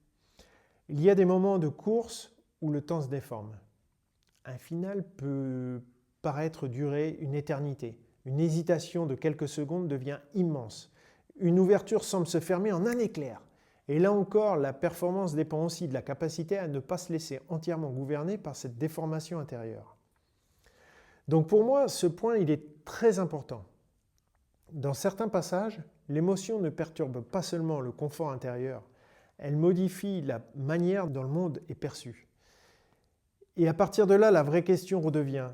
Speaker 2: Il y a des moments de course où le temps se déforme. Un final peut paraître durer une éternité. Une hésitation de quelques secondes devient immense. Une ouverture semble se fermer en un éclair. Et là encore, la performance dépend aussi de la capacité à ne pas se laisser entièrement gouverner par cette déformation intérieure. Donc pour moi, ce point, il est très important. Dans certains passages, l'émotion ne perturbe pas seulement le confort intérieur, elle modifie la manière dont le monde est perçu. Et à partir de là, la vraie question redevient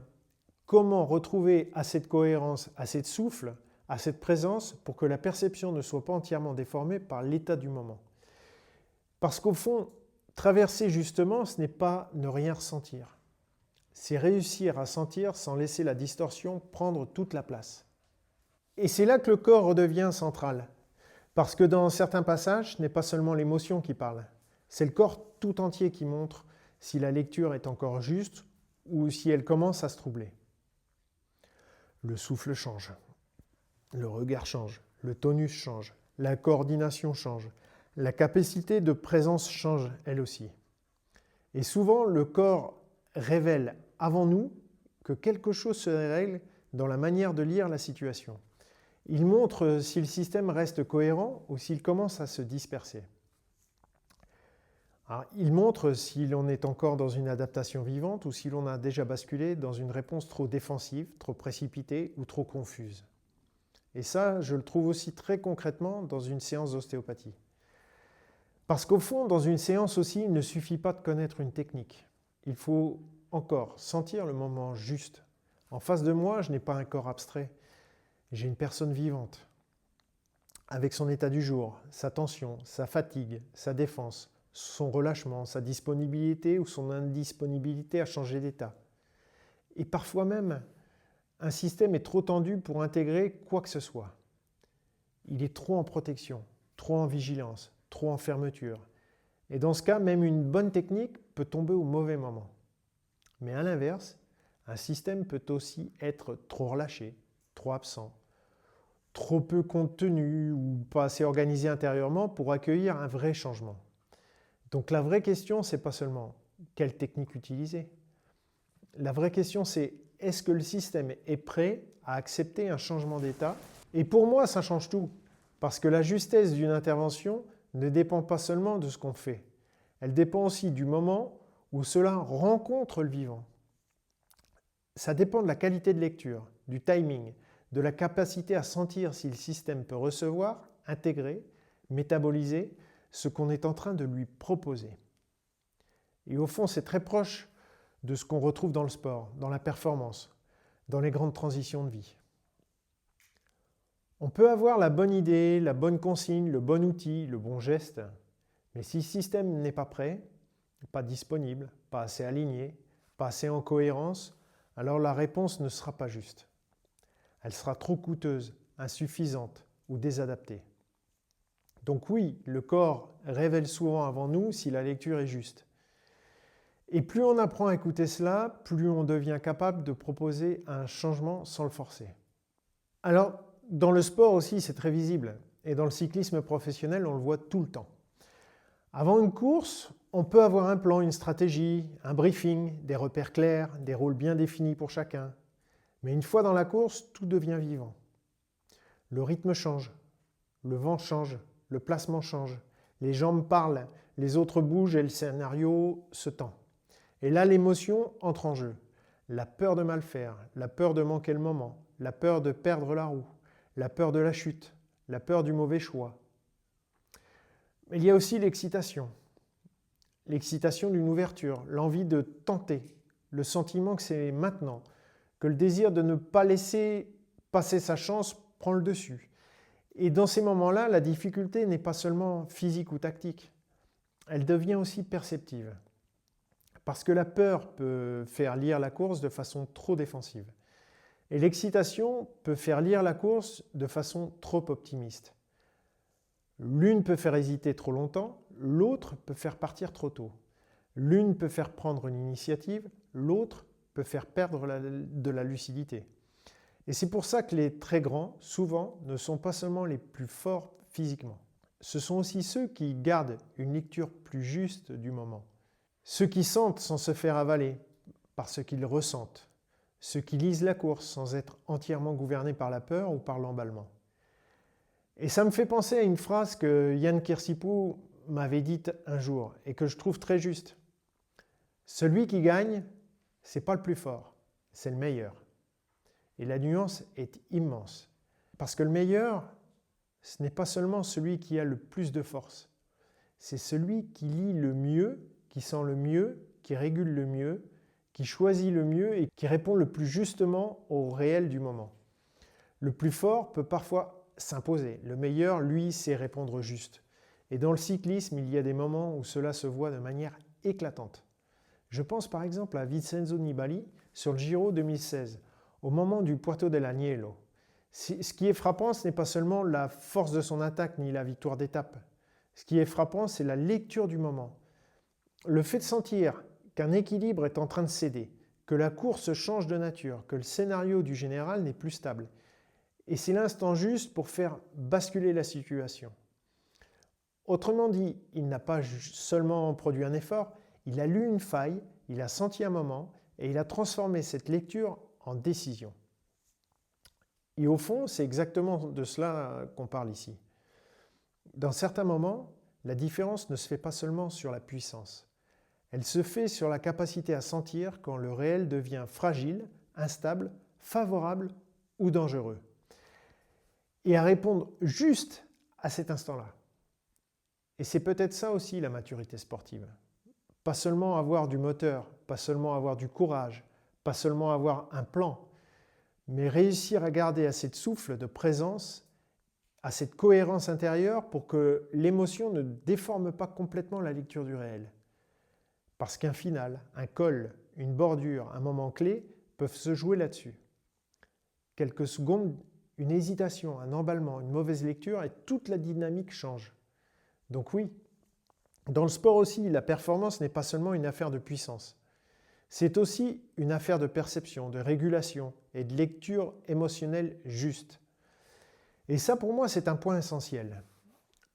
Speaker 2: comment retrouver assez de cohérence, assez de souffle, assez de présence pour que la perception ne soit pas entièrement déformée par l'état du moment. Parce qu'au fond, traverser justement, ce n'est pas ne rien ressentir. C'est réussir à sentir sans laisser la distorsion prendre toute la place. Et c'est là que le corps redevient central. Parce que dans certains passages, ce n'est pas seulement l'émotion qui parle. C'est le corps tout entier qui montre si la lecture est encore juste ou si elle commence à se troubler. Le souffle change, le regard change, le tonus change, la coordination change, la capacité de présence change elle aussi. Et souvent, le corps révèle avant nous que quelque chose se règle dans la manière de lire la situation. Il montre si le système reste cohérent ou s'il commence à se disperser. Alors, il montre si l'on est encore dans une adaptation vivante ou si l'on a déjà basculé dans une réponse trop défensive, trop précipitée ou trop confuse. Et ça, je le trouve aussi très concrètement dans une séance d'ostéopathie. Parce qu'au fond, dans une séance aussi, il ne suffit pas de connaître une technique. Il faut encore sentir le moment juste. En face de moi, je n'ai pas un corps abstrait. J'ai une personne vivante, avec son état du jour, sa tension, sa fatigue, sa défense, son relâchement, sa disponibilité ou son indisponibilité à changer d'état. Et parfois même, un système est trop tendu pour intégrer quoi que ce soit. Il est trop en protection, trop en vigilance, trop en fermeture. Et dans ce cas, même une bonne technique peut tomber au mauvais moment. Mais à l'inverse, un système peut aussi être trop relâché, trop absent, trop peu contenu ou pas assez organisé intérieurement pour accueillir un vrai changement. Donc la vraie question, c'est pas seulement quelle technique utiliser. La vraie question, c'est est-ce que le système est prêt à accepter un changement d'état? Et pour moi, ça change tout, parce que la justesse d'une intervention ne dépend pas seulement de ce qu'on fait, elle dépend aussi du moment où cela rencontre le vivant. Ça dépend de la qualité de lecture, du timing, de la capacité à sentir si le système peut recevoir, intégrer, métaboliser ce qu'on est en train de lui proposer. Et au fond, c'est très proche de ce qu'on retrouve dans le sport, dans la performance, dans les grandes transitions de vie. On peut avoir la bonne idée, la bonne consigne, le bon outil, le bon geste, mais si le système n'est pas prêt, pas disponible, pas assez aligné, pas assez en cohérence, alors la réponse ne sera pas juste. Elle sera trop coûteuse, insuffisante ou désadaptée. Donc oui, le corps révèle souvent avant nous si la lecture est juste. Et plus on apprend à écouter cela, plus on devient capable de proposer un changement sans le forcer. Alors, dans le sport aussi, c'est très visible. Et dans le cyclisme professionnel, on le voit tout le temps. Avant une course, on peut avoir un plan, une stratégie, un briefing, des repères clairs, des rôles bien définis pour chacun. Mais une fois dans la course, tout devient vivant. Le rythme change, le vent change, le placement change, les jambes parlent, les autres bougent et le scénario se tend. Et là, l'émotion entre en jeu. La peur de mal faire, la peur de manquer le moment, la peur de perdre la roue, la peur de la chute, la peur du mauvais choix. Mais il y a aussi l'excitation d'une ouverture, l'envie de tenter, le sentiment que c'est maintenant, que le désir de ne pas laisser passer sa chance prend le dessus. Et dans ces moments-là, la difficulté n'est pas seulement physique ou tactique, elle devient aussi perceptive. Parce que la peur peut faire lire la course de façon trop défensive. Et l'excitation peut faire lire la course de façon trop optimiste. L'une peut faire hésiter trop longtemps, l'autre peut faire partir trop tôt. L'une peut faire prendre une initiative, l'autre peut faire perdre de la lucidité. Et c'est pour ça que les très grands, souvent, ne sont pas seulement les plus forts physiquement. Ce sont aussi ceux qui gardent une lecture plus juste du moment. Ceux qui sentent sans se faire avaler, parce qu'ils ressentent. Ceux qui lisent la course sans être entièrement gouvernés par la peur ou par l'emballement. Et ça me fait penser à une phrase que Yann Kirsipou m'avait dite un jour et que je trouve très juste. Celui qui gagne, c'est pas le plus fort, c'est le meilleur. Et la nuance est immense. Parce que le meilleur, ce n'est pas seulement celui qui a le plus de force. C'est celui qui lit le mieux, qui sent le mieux, qui régule le mieux, qui choisit le mieux et qui répond le plus justement au réel du moment. Le plus fort peut parfois s'imposer. Le meilleur, lui, sait répondre juste. Et dans le cyclisme, il y a des moments où cela se voit de manière éclatante. Je pense par exemple à Vincenzo Nibali sur le Giro 2016, au moment du Puerto dell'Agnello. Ce qui est frappant, ce n'est pas seulement la force de son attaque ni la victoire d'étape. Ce qui est frappant, c'est la lecture du moment. Le fait de sentir qu'un équilibre est en train de céder, que la course change de nature, que le scénario du général n'est plus stable. Et c'est l'instant juste pour faire basculer la situation. Autrement dit, il n'a pas seulement produit un effort, il a lu une faille, il a senti un moment et il a transformé cette lecture en décision. Et au fond, c'est exactement de cela qu'on parle ici. Dans certains moments, la différence ne se fait pas seulement sur la puissance. Elle se fait sur la capacité à sentir quand le réel devient fragile, instable, favorable ou dangereux. Et à répondre juste à cet instant-là. Et c'est peut-être ça aussi la maturité sportive. Pas seulement avoir du moteur, pas seulement avoir du courage, pas seulement avoir un plan, mais réussir à garder assez de souffle, de présence, à cette cohérence intérieure pour que l'émotion ne déforme pas complètement la lecture du réel. Parce qu'un final, un col, une bordure, un moment clé peuvent se jouer là-dessus. Quelques secondes, une hésitation, un emballement, une mauvaise lecture et toute la dynamique change. Donc oui, dans le sport aussi, la performance n'est pas seulement une affaire de puissance. C'est aussi une affaire de perception, de régulation et de lecture émotionnelle juste. Et ça, pour moi, c'est un point essentiel.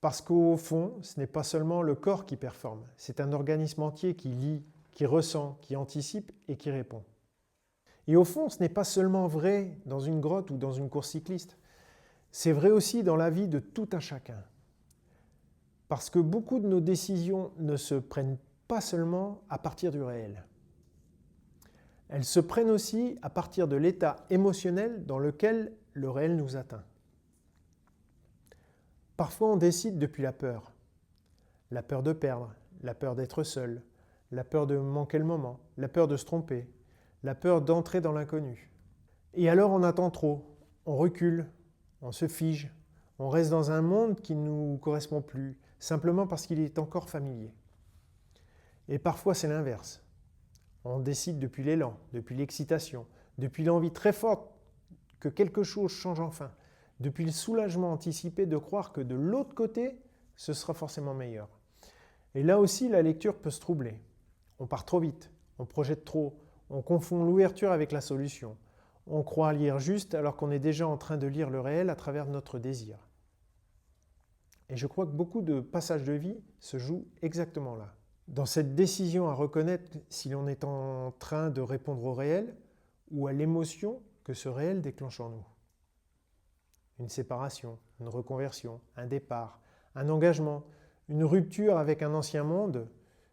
Speaker 2: Parce qu'au fond, ce n'est pas seulement le corps qui performe, c'est un organisme entier qui lit, qui ressent, qui anticipe et qui répond. Et au fond, ce n'est pas seulement vrai dans une grotte ou dans une course cycliste. C'est vrai aussi dans la vie de tout un chacun. Parce que beaucoup de nos décisions ne se prennent pas seulement à partir du réel. Elles se prennent aussi à partir de l'état émotionnel dans lequel le réel nous atteint. Parfois, on décide depuis la peur de perdre, la peur d'être seul, la peur de manquer le moment, la peur de se tromper, la peur d'entrer dans l'inconnu. Et alors on attend trop, on recule, on se fige, on reste dans un monde qui ne nous correspond plus, simplement parce qu'il est encore familier. Et parfois c'est l'inverse. On décide depuis l'élan, depuis l'excitation, depuis l'envie très forte que quelque chose change enfin, depuis le soulagement anticipé de croire que de l'autre côté, ce sera forcément meilleur. Et là aussi, la lecture peut se troubler. On part trop vite, on projette trop, on confond l'ouverture avec la solution. On croit lire juste alors qu'on est déjà en train de lire le réel à travers notre désir. Et je crois que beaucoup de passages de vie se jouent exactement là. Dans cette décision à reconnaître si l'on est en train de répondre au réel ou à l'émotion que ce réel déclenche en nous. Une séparation, une reconversion, un départ, un engagement, une rupture avec un ancien monde,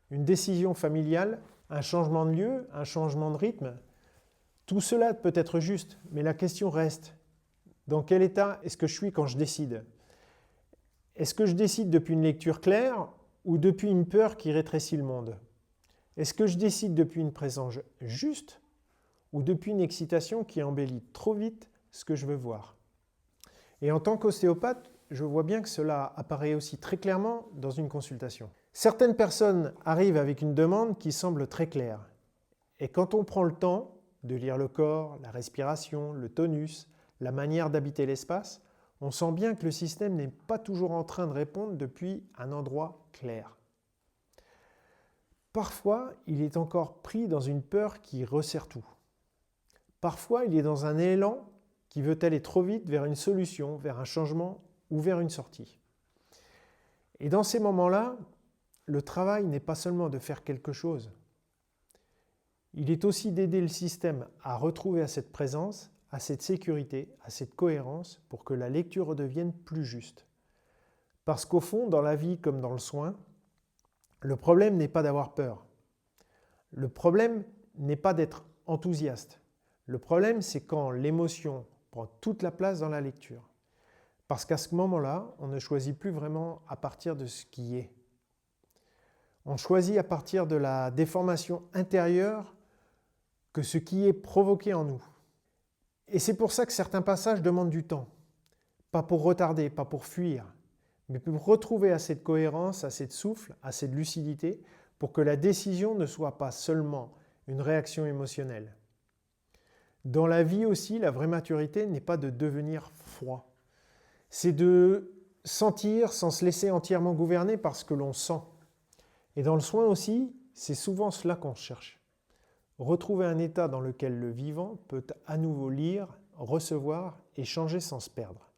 Speaker 2: une décision familiale, un changement de lieu, un changement de rythme. Tout cela peut être juste, mais la question reste, dans quel état est-ce que je suis quand je décide ? Est-ce que je décide depuis une lecture claire ou depuis une peur qui rétrécit le monde ? Est-ce que je décide depuis une présence juste ou depuis une excitation qui embellit trop vite ce que je veux voir ? Et en tant qu'ostéopathe, je vois bien que cela apparaît aussi très clairement dans une consultation. Certaines personnes arrivent avec une demande qui semble très claire. Et quand on prend le temps de lire le corps, la respiration, le tonus, la manière d'habiter l'espace, on sent bien que le système n'est pas toujours en train de répondre depuis un endroit clair. Parfois, il est encore pris dans une peur qui resserre tout. Parfois, il est dans un élan qui veut aller trop vite vers une solution, vers un changement ou vers une sortie. Et dans ces moments-là, le travail n'est pas seulement de faire quelque chose. Il est aussi d'aider le système à retrouver à cette présence, à cette sécurité, à cette cohérence pour que la lecture redevienne plus juste. Parce qu'au fond, dans la vie comme dans le soin, le problème n'est pas d'avoir peur. Le problème n'est pas d'être enthousiaste. Le problème, c'est quand l'émotion prend toute la place dans la lecture. Parce qu'à ce moment-là, on ne choisit plus vraiment à partir de ce qui est. On choisit à partir de la déformation intérieure que ce qui est provoqué en nous. Et c'est pour ça que certains passages demandent du temps. Pas pour retarder, pas pour fuir, mais pour retrouver assez de cohérence, assez de souffle, assez de lucidité, pour que la décision ne soit pas seulement une réaction émotionnelle. Dans la vie aussi, la vraie maturité n'est pas de devenir froid. C'est de sentir sans se laisser entièrement gouverner par ce que l'on sent. Et dans le soin aussi, c'est souvent cela qu'on cherche. Retrouver un état dans lequel le vivant peut à nouveau lire, recevoir et changer sans se perdre.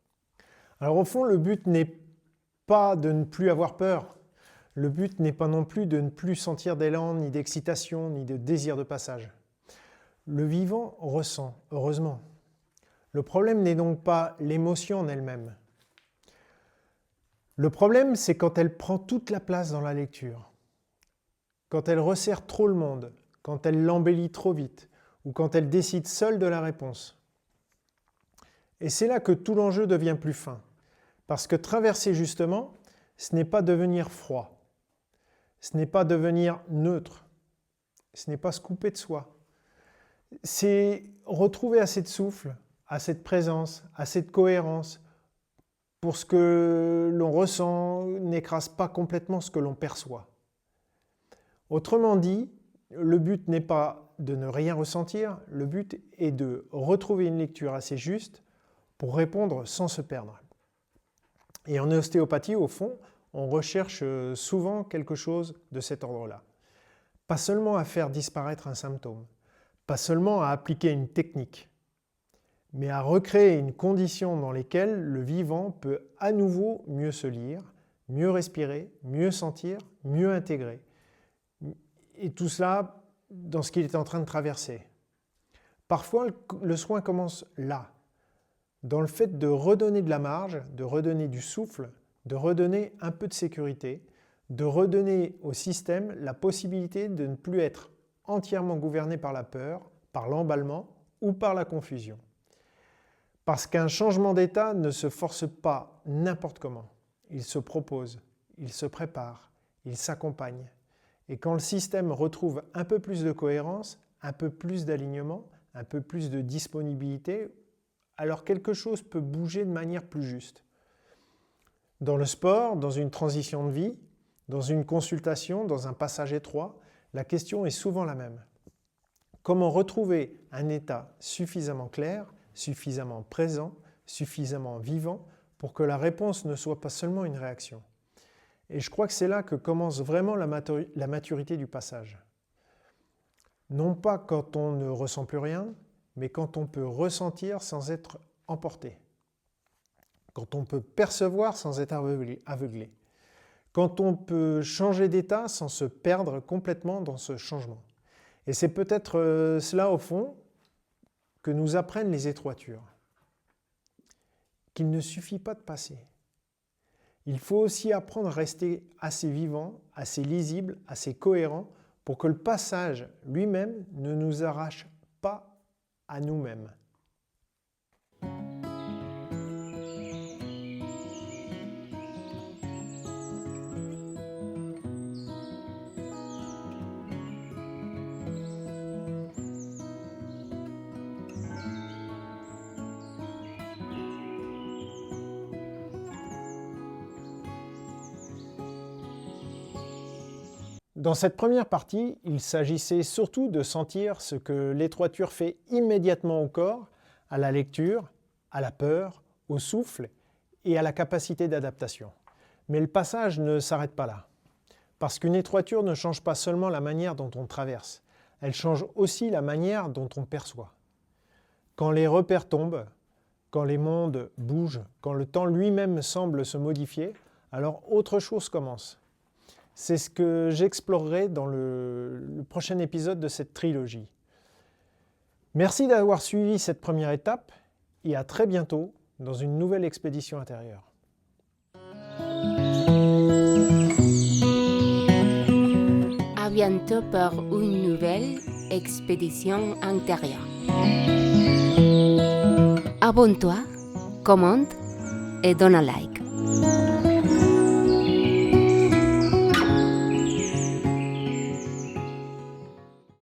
Speaker 2: Alors au fond, le but n'est pas de ne plus avoir peur. Le but n'est pas non plus de ne plus sentir d'élan, ni d'excitation, ni de désir de passage. Le vivant ressent, heureusement. Le problème n'est donc pas l'émotion en elle-même. Le problème, c'est quand elle prend toute la place dans la lecture, quand elle resserre trop le monde, quand elle l'embellit trop vite, ou quand elle décide seule de la réponse. Et c'est là que tout l'enjeu devient plus fin, parce que traverser justement, ce n'est pas devenir froid, ce n'est pas devenir neutre, ce n'est pas se couper de soi. C'est retrouver assez de souffle, assez de présence, assez de cohérence pour ce que l'on ressent n'écrase pas complètement ce que l'on perçoit. Autrement dit, le but n'est pas de ne rien ressentir, le but est de retrouver une lecture assez juste pour répondre sans se perdre. Et en ostéopathie, au fond, on recherche souvent quelque chose de cet ordre-là. Pas seulement à faire disparaître un symptôme, pas seulement à appliquer une technique, mais à recréer une condition dans laquelle le vivant peut à nouveau mieux se lire, mieux respirer, mieux sentir, mieux intégrer. Et tout cela dans ce qu'il est en train de traverser. Parfois, le soin commence là, dans le fait de redonner de la marge, de redonner du souffle, de redonner un peu de sécurité, de redonner au système la possibilité de ne plus être entièrement gouverné par la peur, par l'emballement ou par la confusion. Parce qu'un changement d'état ne se force pas n'importe comment. Il se propose, il se prépare, il s'accompagne. Et quand le système retrouve un peu plus de cohérence, un peu plus d'alignement, un peu plus de disponibilité, alors quelque chose peut bouger de manière plus juste. Dans le sport, dans une transition de vie, dans une consultation, dans un passage étroit, la question est souvent la même. Comment retrouver un état suffisamment clair, suffisamment présent, suffisamment vivant pour que la réponse ne soit pas seulement une réaction? Et je crois que c'est là que commence vraiment la maturité du passage. Non pas quand on ne ressent plus rien, mais quand on peut ressentir sans être emporté. Quand on peut percevoir sans être aveuglé. Quand on peut changer d'état sans se perdre complètement dans ce changement. Et c'est peut-être cela, au fond, que nous apprennent les étroitures. Qu'il ne suffit pas de passer. Il faut aussi apprendre à rester assez vivant, assez lisible, assez cohérent pour que le passage lui-même ne nous arrache pas à nous-mêmes. Dans cette première partie, il s'agissait surtout de sentir ce que l'étroiture fait immédiatement au corps, à la lecture, à la peur, au souffle et à la capacité d'adaptation. Mais le passage ne s'arrête pas là. Parce qu'une étroiture ne change pas seulement la manière dont on traverse, elle change aussi la manière dont on perçoit. Quand les repères tombent, quand les mondes bougent, quand le temps lui-même semble se modifier, alors autre chose commence. C'est ce que j'explorerai dans le prochain épisode de cette trilogie. Merci d'avoir suivi cette première étape et à très bientôt dans une nouvelle expédition intérieure.
Speaker 1: À bientôt pour une nouvelle expédition intérieure. Abonne-toi, commente et donne un like.